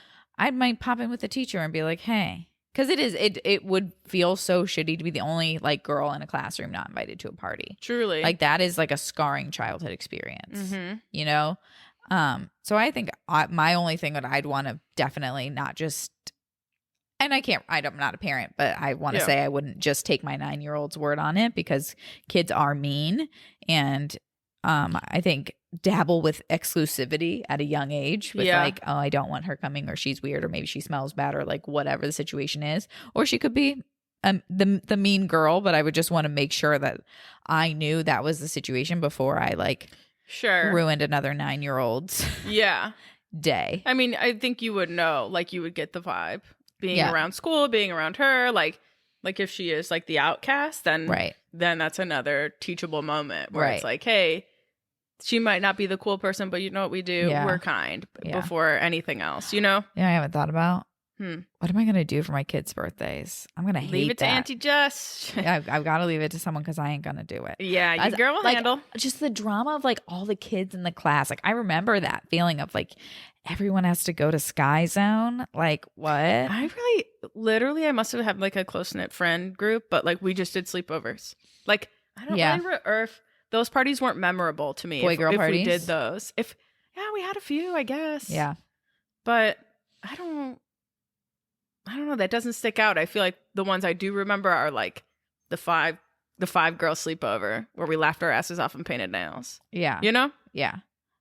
might pop in with the teacher and be like, hey, because it would feel so shitty to be the only like girl in a classroom not invited to a party. Truly. Like, that is like a scarring childhood experience, you know? So I think my only thing that I'd want to definitely not just, and I'm not a parent, but I want to say I wouldn't just take my 9-year-old's word on it, because kids are mean. And I think dabble with exclusivity at a young age with like, oh, I don't want her coming, or she's weird, or maybe she smells bad, or like whatever the situation is. Or she could be the mean girl, but I would just want to make sure that I knew that was the situation before I like ruined another 9-year-old's day. I mean, I think you would know, like you would get the vibe being around school, being around her, like if she is like the outcast, then that's another teachable moment where it's like, hey, she might not be the cool person, but you know what we do? Yeah. We're kind Yeah. before anything else, you know? Yeah, I haven't thought about. Hmm. What am I gonna do for my kids' birthdays? I'm gonna Leave hate it to that. Auntie Jess. Yeah, I've got to leave it to someone because I ain't gonna do it. Yeah, your As- girl will like, handle. Just the drama of like all the kids in the class. Like I remember that feeling of like everyone has to go to Sky Zone. Like what? I must have had like a close knit friend group, but like we just did sleepovers. Like I don't Yeah. really or if those parties weren't memorable to me. Boy-girl if parties? we did those. We had a few, I guess. Yeah. But I don't know. That doesn't stick out. I feel like the ones I do remember are like the five girl sleepover where we laughed our asses off and painted nails. Yeah. You know? Yeah.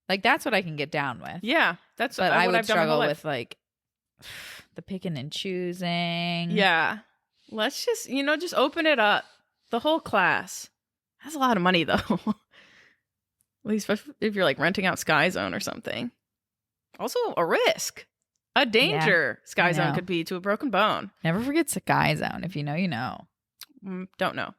Like that's what I can get down with. Yeah. That's But what I would I've done my whole struggle life. with like the picking and choosing. Yeah. Let's just, just open it up. The whole class. That's a lot of money though. At least if you're like renting out Sky Zone or something. Also a risk. A danger Sky I Zone know. could be to a broken bone. Never forget Sky Zone. If you know, you know. Don't know.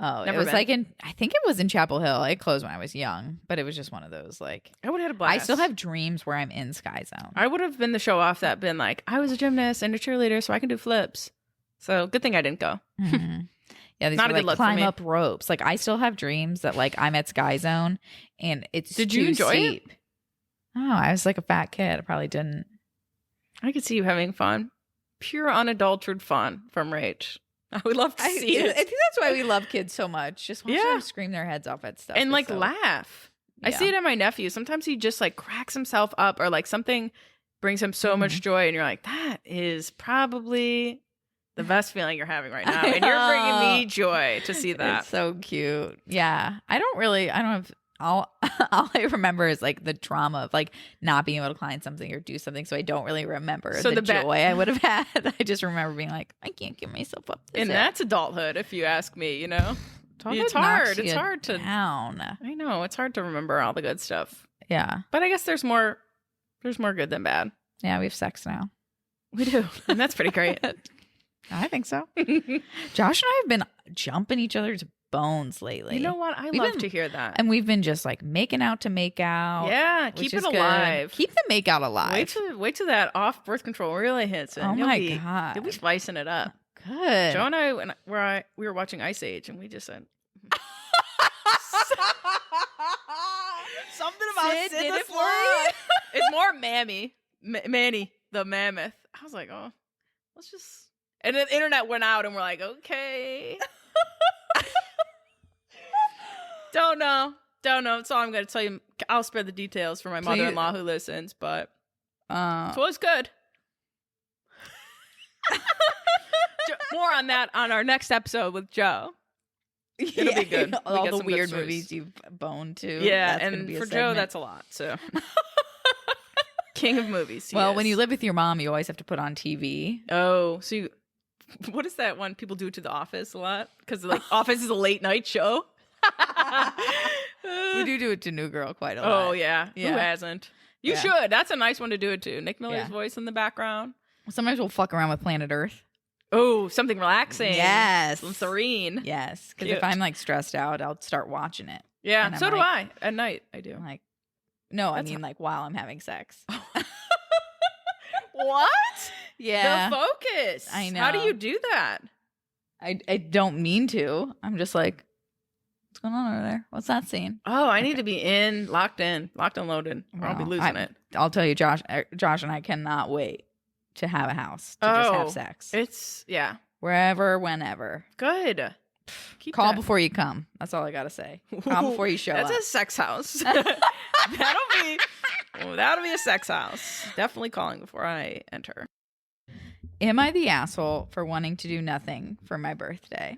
Oh, Never it was been. like I think it was in Chapel Hill. It closed when I was young, but it was just one of those like, I would have had a blast. I still have dreams where I'm in Sky Zone. I would have been the show off that been like, I was a gymnast and a cheerleader, so I can do flips. So good thing I didn't go. Mhm. Yeah, these Not were a good like look for climb me. up ropes. Like I still have dreams that like I'm at Sky Zone and it's Did you too enjoy it? steep. Oh, I was like a fat kid. I probably didn't. I could see you having fun. Pure unadulterated fun from Rach. I would love to see I it. think that's why we love kids so much. Just watch Yeah. them scream their heads off at stuff. And It's like so- laugh. I Yeah. see it in my nephew. Sometimes he just like cracks himself up or like something brings him so much joy and you're like, that is probably the best feeling you're having right now. And you're bringing me joy to see that. It's so cute. Yeah. I don't have all I remember is like the trauma of like not being able to climb something or do something. So I don't really remember So the the ba- joy I would have had. I just remember being like, I can't give myself up. And that's adulthood, if you ask me, you know? Adulthood It's knocks hard. It's you hard to down. I know, it's hard to remember all the good stuff. Yeah. But I guess there's more good than bad. Yeah, we have sex now. We do. And that's pretty great. I think so. Josh and I have been jumping each other's bones lately. You know what? I We've love been- to hear that. And we've been just like making out to make out. Yeah, which keep is it good. alive. Keep the make out alive. Wait till that off birth control really hits it. Oh You'll my be- God. You'll be spicing it up. Good. Joe and I, we were watching Ice Age, and we just said something about Sid Sid did the it for Sloth. you? It's more Manny the mammoth. I was like, oh, let's just. And then the internet went out, and we're like, okay. Don't know. That's all I'm going to tell you. I'll spare the details for my So you- mother-in-law who listens, but it was good. More on that on our next episode with Joe. It'll be good. We All get the some good weird stories. movies you've boned to. Yeah, That's gonna and be a for Joe, segment. that's a lot. So, king of movies. he Well, when is. you live with your mom, you always have to put on TV. Oh, so you, what is that one people do to The Office a lot? Because like Office is a late night show. We do it to New Girl quite a lot. Oh yeah. Yeah. Who hasn't? You Yeah. should. That's a nice one to do it to. Nick Miller's Yeah. voice in the background. Sometimes we'll fuck around with Planet Earth. Oh, something relaxing. Yes. Some serene. Yes, because Cute. if I'm like stressed out, I'll start watching it. Yeah. And I'm So do like- I. At night, I do. I'm like, no, I That's mean like while I'm having sex. What? Yeah, The focus. I How do know. you do that? I don't mean to. I'm just like, what's going on over there? What's that scene? Oh, I need to be locked and loaded, or I'll be Wow. losing it. I'll tell you, Josh and I cannot wait to have a house to just have Oh, sex It's wherever, whenever. good. Keep Call that. before you come. That's all I gotta say. Call before you show That's up. a sex house. That'll be a sex house. Definitely calling before I enter. Am I the asshole for wanting to do nothing for my birthday?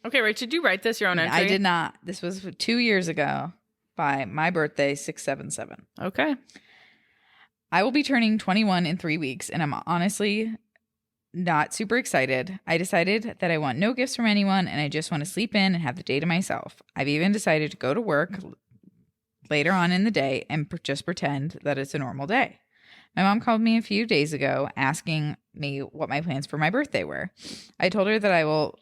Okay, Rach, did you write this your own entry? I did not. This was 2 years ago by my birthday, 677. Okay. I will be turning 21 in 3 weeks, and I'm honestly not super excited. I decided that I want no gifts from anyone, and I just want to sleep in and have the day to myself. I've even decided to go to work later on in the day and just pretend that it's a normal day. My mom called me a few days ago asking me what my plans for my birthday were. I told her that I will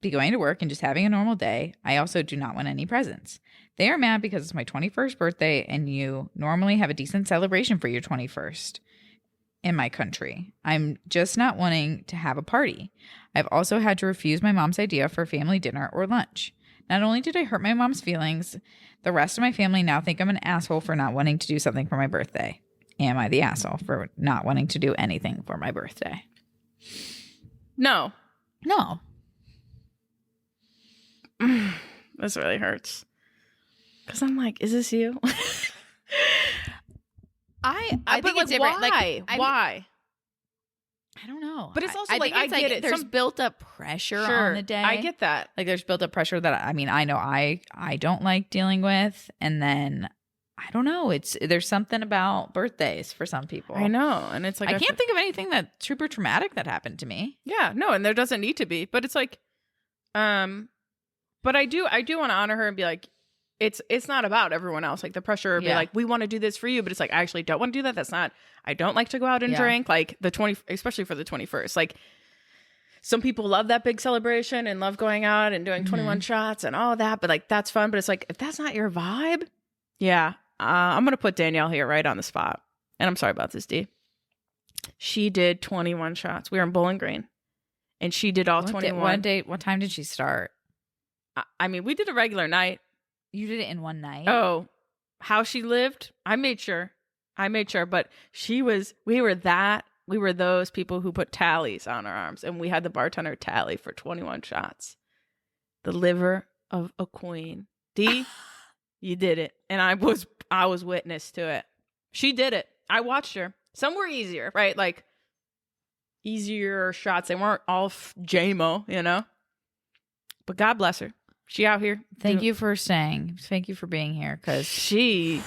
be going to work and just having a normal day. I also do not want any presents. They are mad because it's my 21st birthday and you normally have a decent celebration for your 21st in my country. I'm just not wanting to have a party. I've also had to refuse my mom's idea for family dinner or lunch. Not only did I hurt my mom's feelings, the rest of my family now think I'm an asshole for not wanting to do something for my birthday. Am I the asshole for not wanting to do anything for my birthday? No. No. This really hurts. Because I'm like, is this you? I but think like, it's different. why? Like, why? I don't know. But it's also I like, think it's I get it. There's built up pressure Sure, on the day. I get that. Like there's built up pressure that I know I don't like dealing with, and then I don't know. There's something about birthdays for some people. I know, and it's like I can't think of anything that's super traumatic that happened to me. Yeah, no, and there doesn't need to be. But it's like, but I do want to honor her and be like, it's not about everyone else. Like the pressure, be like, we want to do this for you, but it's like I actually don't want to do that. That's not. I don't like to go out and drink. Like especially for the 21st. Like some people love that big celebration and love going out and doing 21 shots and all that. But like that's fun. But it's like if that's not your vibe, yeah. I'm gonna put Danielle here right on the spot, and I'm sorry about this, D. She did 21 shots. We were in Bowling Green, and she did all 21. What time did she start? I mean, we did a regular night. You did it in one night? Oh, how she lived, I made sure. But we were those people who put tallies on our arms, and we had the bartender tally for 21 shots. The liver of a queen. D, you did it. And I was witness to it. She did it. I watched her. Some were easier, right? Like easier shots. They weren't all JMO, you know? But God bless her. She out here. Thank you for staying. Thank you for being here. Because she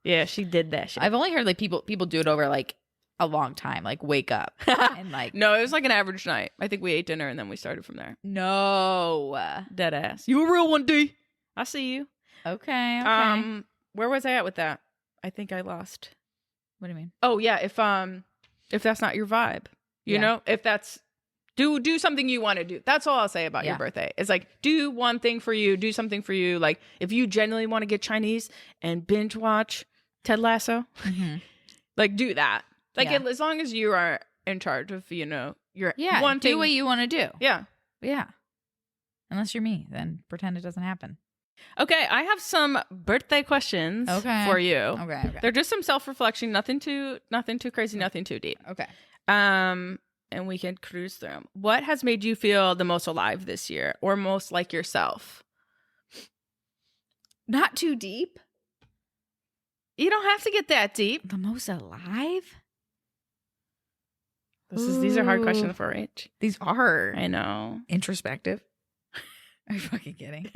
did that shit. I've only heard like people do it over like a long time, like wake up and like. No, it was like an average night. I think we ate dinner and then we started from there. No, dead ass. You a real one, D. I see you. Okay. Where was I at with that? I think I lost. What do you mean? Oh yeah, if that's not your vibe, you know, if that's. Do something you want to do. That's all I'll say about your birthday. It's like, do one thing for you. Do something for you. Like, if you genuinely want to get Chinese and binge watch Ted Lasso, like, do that. Like, as long as you are in charge of, you know, your one thing. Do what you want to do. Yeah. Yeah. Unless you're me, then pretend it doesn't happen. Okay, I have some birthday questions for you. Okay. They're just some self-reflection. Nothing too crazy. Nothing too deep. Okay. And we can cruise through them. What has made you feel the most alive this year or most like yourself? Not too deep. You don't have to get that deep. The most alive? These are hard questions for Rach. These are. I know. Introspective. Are you fucking kidding?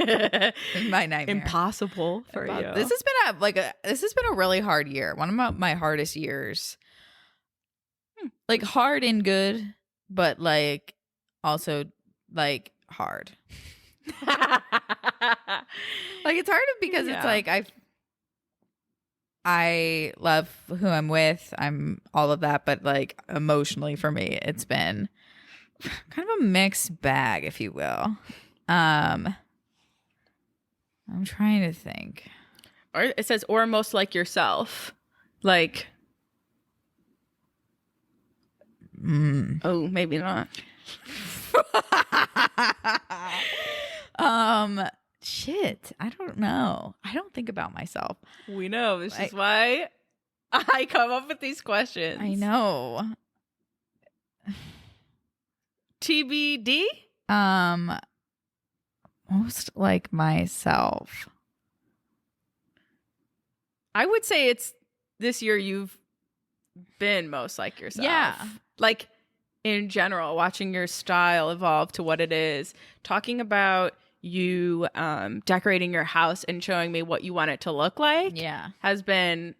My nightmare. Impossible for you. This has been a really hard year. One of my hardest years. Like hard and good, but like also like hard. Like it's hard because it's like I love who I'm with. I'm all of that, but like emotionally for me, it's been kind of a mixed bag, if you will. I'm trying to think. Or it says, or most like yourself. Like oh, maybe not. Shit. I don't know. I don't think about myself. We know. This is why I come up with these questions. I know. TBD? Most like myself. I would say it's this year you've been most like yourself. Yeah. Like in general, watching your style evolve to what it is, talking about you decorating your house and showing me what you want it to look like has been,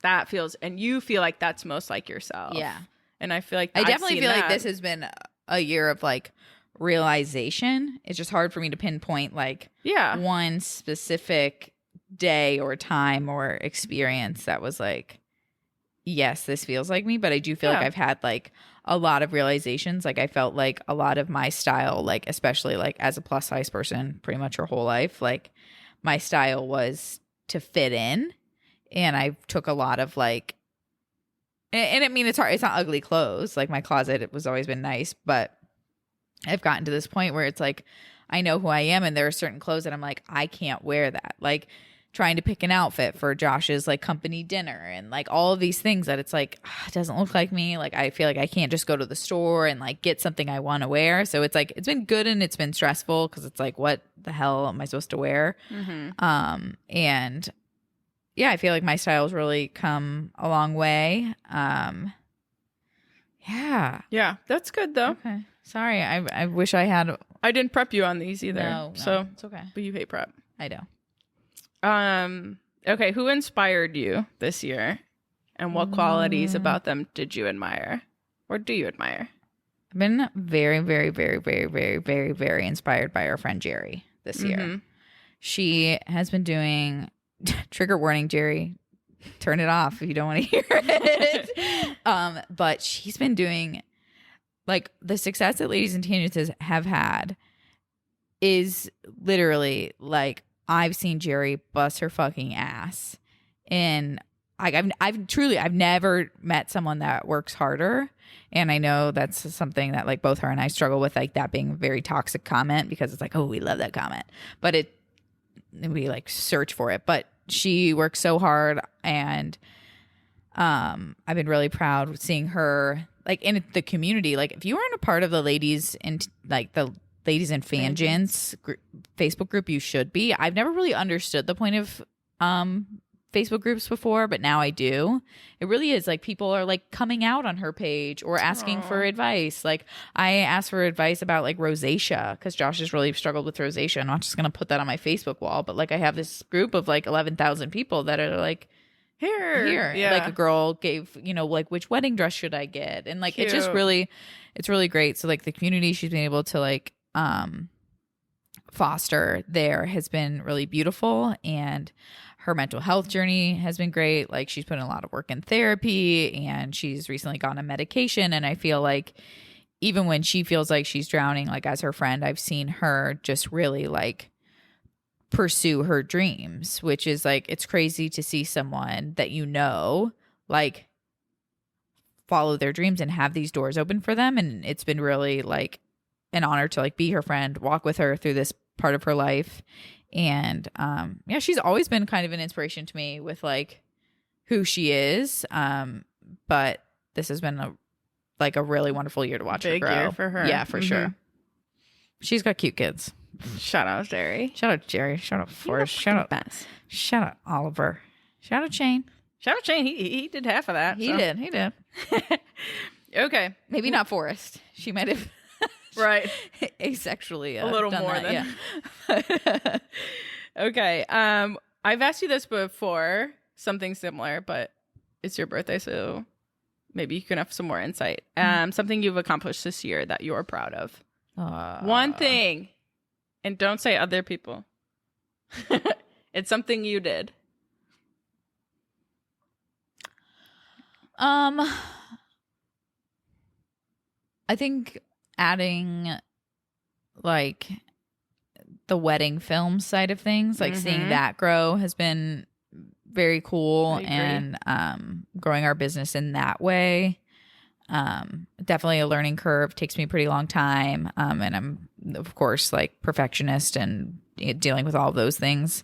that feels, and you feel like that's most like yourself. Yeah. And I feel like I definitely feel like this has been a year of like realization. It's just hard for me to pinpoint like one specific day or time or experience that was like, yes, this feels like me, but I do feel like I've had like a lot of realizations. Like I felt like a lot of my style, like especially like as a plus size person pretty much her whole life, like my style was to fit in. And I took a lot of like, and I mean, it's hard. It's not ugly clothes. Like my closet, it was always been nice, but I've gotten to this point where it's like, I know who I am. And there are certain clothes that I'm like, I can't wear that. Like trying to pick an outfit for Josh's like company dinner and like all of these things that it's like, it doesn't look like me. Like I feel like I can't just go to the store and like get something I want to wear. So it's like, it's been good and it's been stressful because it's like, what the hell am I supposed to wear? And yeah, I feel like my style's really come a long way. Yeah, that's good though. Okay. Sorry. I wish I had. I didn't prep you on these either. No, so it's okay. But you hate prep. I do. Okay, who inspired you this year? And what qualities about them did you admire? Or do you admire? I've been very, very, very, very, very, very, very inspired by our friend Jerry this year. She has been doing trigger warning, Jerry. Turn it off if you don't want to hear it. But she's been doing like the success that Ladies and Tangents have had is literally like I've seen Jerry bust her fucking ass. And I've never met someone that works harder. And I know that's something that like both her and I struggle with, like that being a very toxic comment because it's like, oh, we love that comment. But we like search for it. But she works so hard and I've been really proud of seeing her like in the community. Like if you weren't a part of the ladies and like the Ladies and Fangents Facebook group, you should be. I've never really understood the point of Facebook groups before, but now I do. It really is like people are like coming out on her page or asking for advice. Like I asked for advice about like rosacea because Josh has really struggled with rosacea. I'm not just going to put that on my Facebook wall, but like I have this group of like 11,000 people that are like, here. Yeah. Like a girl gave, like which wedding dress should I get? And like Cute. it's really great. So like the community she's been able to like foster there has been really beautiful, and her mental health journey has been great. Like she's put in a lot of work in therapy and she's recently gone on medication. And I feel like even when she feels like she's drowning, like as her friend, I've seen her just really like pursue her dreams, which is like, it's crazy to see someone that like follow their dreams and have these doors open for them. And it's been really like an honor to like be her friend, walk with her through this part of her life. And she's always been kind of an inspiration to me with like who she is. But this has been a really wonderful year to watch her grow. Year for her. Yeah, for sure. She's got cute kids. Shout out Jerry. Shout out Jerry. Shout out Forrest. Shout out Bess. Shout out Oliver. Shout out Shane. Shout out Shane. He did half of that. He did. Okay. Maybe not Forrest. She might have right asexually a little more that, than yeah. Okay. I've asked you this before, something similar, but it's your birthday, so maybe you can have some more insight. Something you've accomplished this year that you're proud of. One thing, and don't say other people. It's something you did. I think adding like the wedding film side of things, like seeing that grow has been very cool, and growing our business in that way. Definitely a learning curve, takes me a pretty long time. And I'm of course like perfectionist and dealing with all of those things,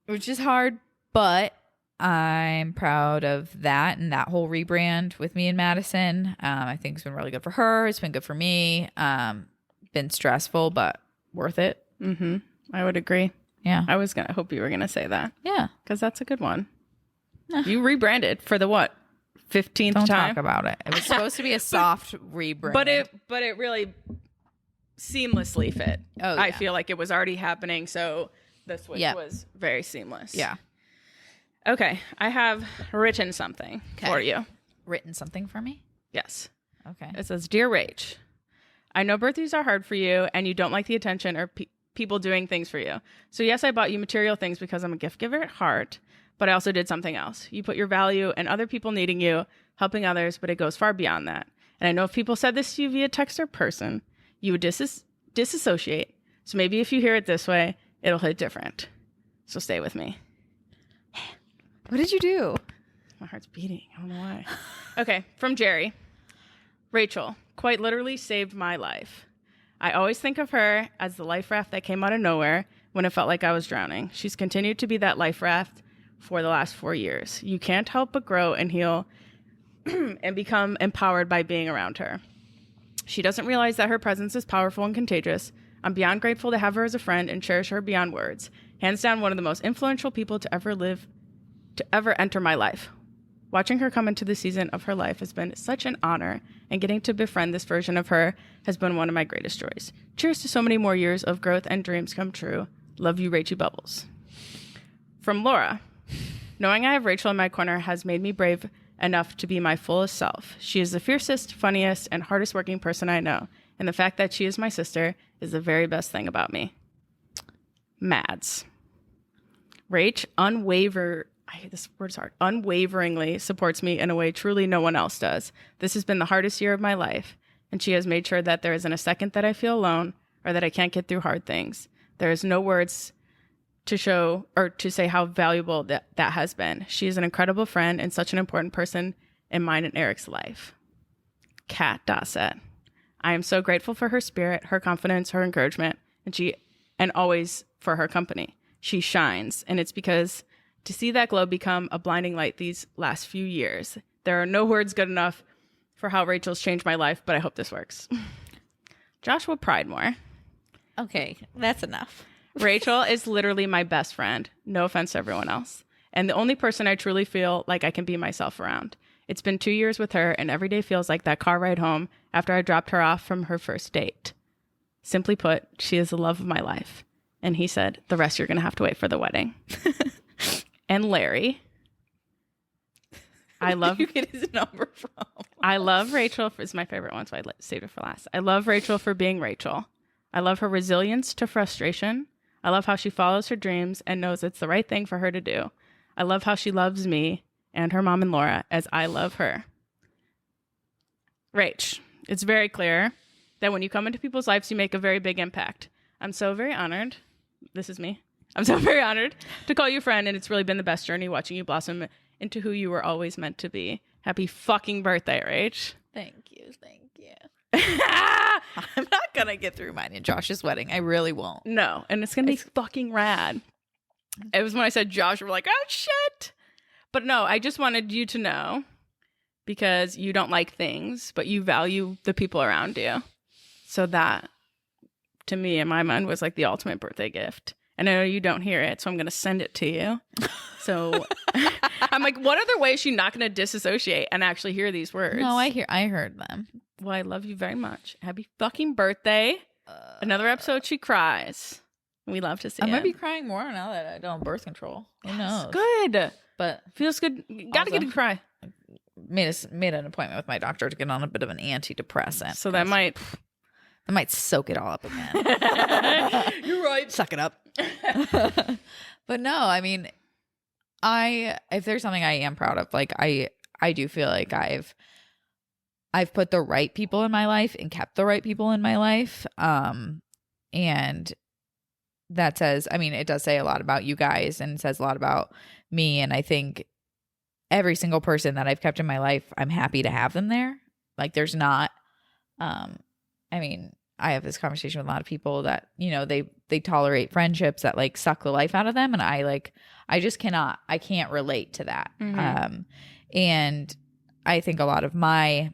which is hard, but I'm proud of that and that whole rebrand with me and Madison. I think it's been really good for her. It's been good for me. Been stressful, but worth it. I would agree. Yeah. I was going to hope you were going to say that. Yeah. Because that's a good one. You rebranded for the what? 15th Don't time? talk about it. It was supposed to be a soft rebrand. But it really seamlessly fit. Oh, yeah. I feel like it was already happening, so the switch was very seamless. Yeah. Okay. I have written something for you. Written something for me? Yes. Okay. It says, Dear Rach, I know birthdays are hard for you and you don't like the attention or people doing things for you. So yes, I bought you material things because I'm a gift giver at heart, But I also did something else. You put your value in other people needing you, helping others, but it goes far beyond that. And I know if people said this to you via text or person, you would disassociate. So maybe if you hear it this way, it'll hit different. So stay with me. What did you do? My heart's beating. I don't know why. Okay, from Jerry. Rachel, quite literally saved my life. I always think of her as the life raft that came out of nowhere when it felt like I was drowning. She's continued to be that life raft for the last 4 years. You can't help but grow and heal and become empowered by being around her. She doesn't realize that her presence is powerful and contagious. I'm beyond grateful to have her as a friend and cherish her beyond words. Hands down, one of the most influential people to ever enter my life. Watching her come into the season of her life has been such an honor, and getting to befriend this version of her has been one of my greatest joys. Cheers to so many more years of growth and dreams come true. Love you, Rachy Bubbles. From Laura. Knowing I have Rachel in my corner has made me brave enough to be my fullest self. She is the fiercest, funniest, and hardest working person I know, and the fact that she is my sister is the very best thing about me. Mads. Rach unwaveringly supports me in a way truly no one else does. This has been the hardest year of my life, and she has made sure that there isn't a second that I feel alone or that I can't get through hard things. There is no words to show or to say how valuable that has been. She is an incredible friend and such an important person in mine and Eric's life. Kat Dossett. I am so grateful for her spirit, her confidence, her encouragement, and always for her company. She shines, and it's because to see that glow become a blinding light these last few years. There are no words good enough for how Rachel's changed my life, but I hope this works. Joshua Pridemore. Okay, that's enough. Rachel is literally my best friend. No offense to everyone else. And the only person I truly feel like I can be myself around. It's been 2 years with her, and every day feels like that car ride home after I dropped her off from her first date. Simply put, she is the love of my life. And he said, the rest you're going to have to wait for the wedding. And Larry. I love you get his number from. I love Rachel. It's my favorite one, so I saved it for last. I love Rachel for being Rachel. I love her resilience to frustration. I love how she follows her dreams and knows it's the right thing for her to do. I love how she loves me and her mom and Laura as I love her. Rach, it's very clear that when you come into people's lives, you make a very big impact. I'm so very honored. This is me. I'm so very honored to call you friend, and it's really been the best journey watching you blossom into who you were always meant to be. Happy fucking birthday, Rach. Thank you. I'm not going to get through mine and Josh's wedding. I really won't. No, and it's going to be fucking rad. It was when I said Josh, we're like, oh, shit. But no, I just wanted you to know, because you don't like things, but you value the people around you. So that, to me, in my mind, was like the ultimate birthday gift. And I know you don't hear it, so I'm going to send it to you. So I'm like, what other way is she not going to disassociate and actually hear these words? No, I heard them. Well, I love you very much. Happy fucking birthday. Another episode, she cries. We love to see it. I might be crying more now that I don't birth control. Who knows? Good. But feels good. Got to get a cry. Made an appointment with my doctor to get on a bit of an antidepressant. So that might soak it all up again. You're right. Suck it up. But no, I mean, if there's something I am proud of, like I do feel like I've put the right people in my life and kept the right people in my life. And that says, I mean, it does say a lot about you guys, and it says a lot about me. And I think every single person that I've kept in my life, I'm happy to have them there. Like there's not, I mean, I have this conversation with a lot of people that, you know, they tolerate friendships that like suck the life out of them. And I just I can't relate to that. Mm-hmm. And I think a lot of my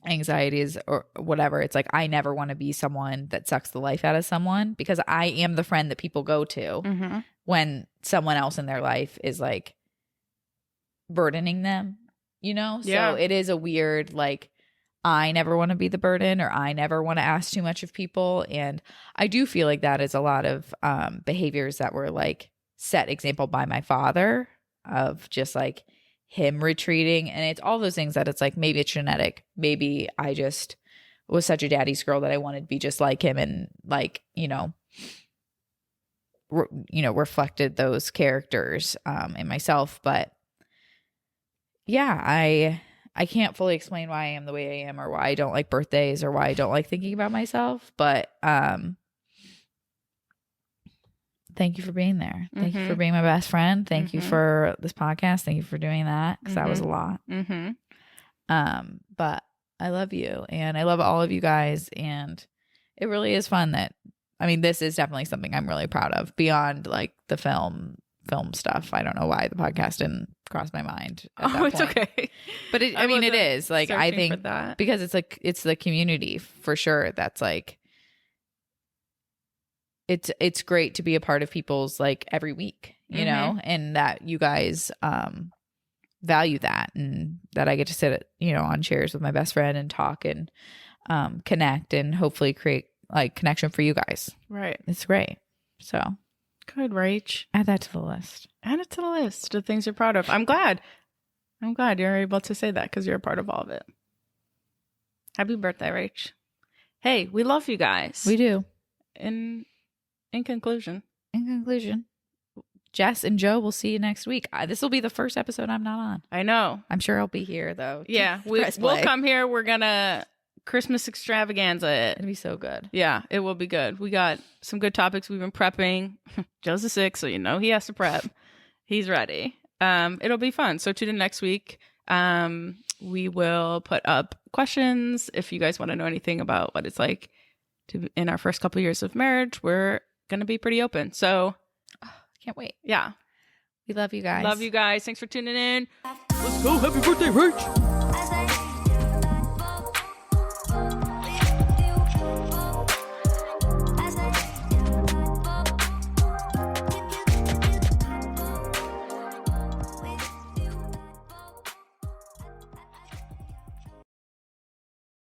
anxieties or whatever, it's like, I never want to be someone that sucks the life out of someone, because I am the friend that people go to mm-hmm. when someone else in their life is like burdening them, you know? Yeah. So it is a weird, like, I never want to be the burden, or I never want to ask too much of people. And I do feel like that is a lot of behaviors that were like set example by my father, of just like him retreating. And it's all those things that it's like, maybe it's genetic. Maybe I just was such a daddy's girl that I wanted to be just like him, and like, you know, reflected those characters in myself. But yeah, I can't fully explain why I am the way I am, or why I don't like birthdays, or why I don't like thinking about myself. But thank you for being there. Thank you for being my best friend. Thank you for this podcast. Thank you for doing that, because that was a lot. But I love you, and I love all of you guys, and it really is fun that, I mean, this is definitely something I'm really proud of beyond like the film stuff. I don't know why the podcast didn't cross my mind at that it's point. okay. But it is like, I think that. because it's like, it's the community for sure. That's like, it's great to be a part of people's like every week, you know, and that you guys value that, and that I get to sit on chairs with my best friend and talk and connect, and hopefully create like connection for you guys. Right. It's great. So good, Rach. Add that to the list. Add it to the list of things you're proud of. I'm glad you're able to say that, because you're a part of all of it. Happy birthday, Rach. Hey, we love you guys. We do. In conclusion, Jess and Joe, we'll see you next week. This will be the first episode I'm not on. I know. I'm sure I'll be here though. Yeah, we'll come here. We're gonna Christmas extravaganza it. It'll be so good. Yeah, it will be good. We got some good topics we've been prepping. Joe's the 6th, so he has to prep. He's ready. It'll be fun. So tune in next week. We will put up questions if you guys want to know anything about what it's like to in our first couple of years of marriage. We're gonna be pretty open. So can't wait. Yeah. We love you guys. Love you guys. Thanks for tuning in. Let's go. Happy birthday, Rach.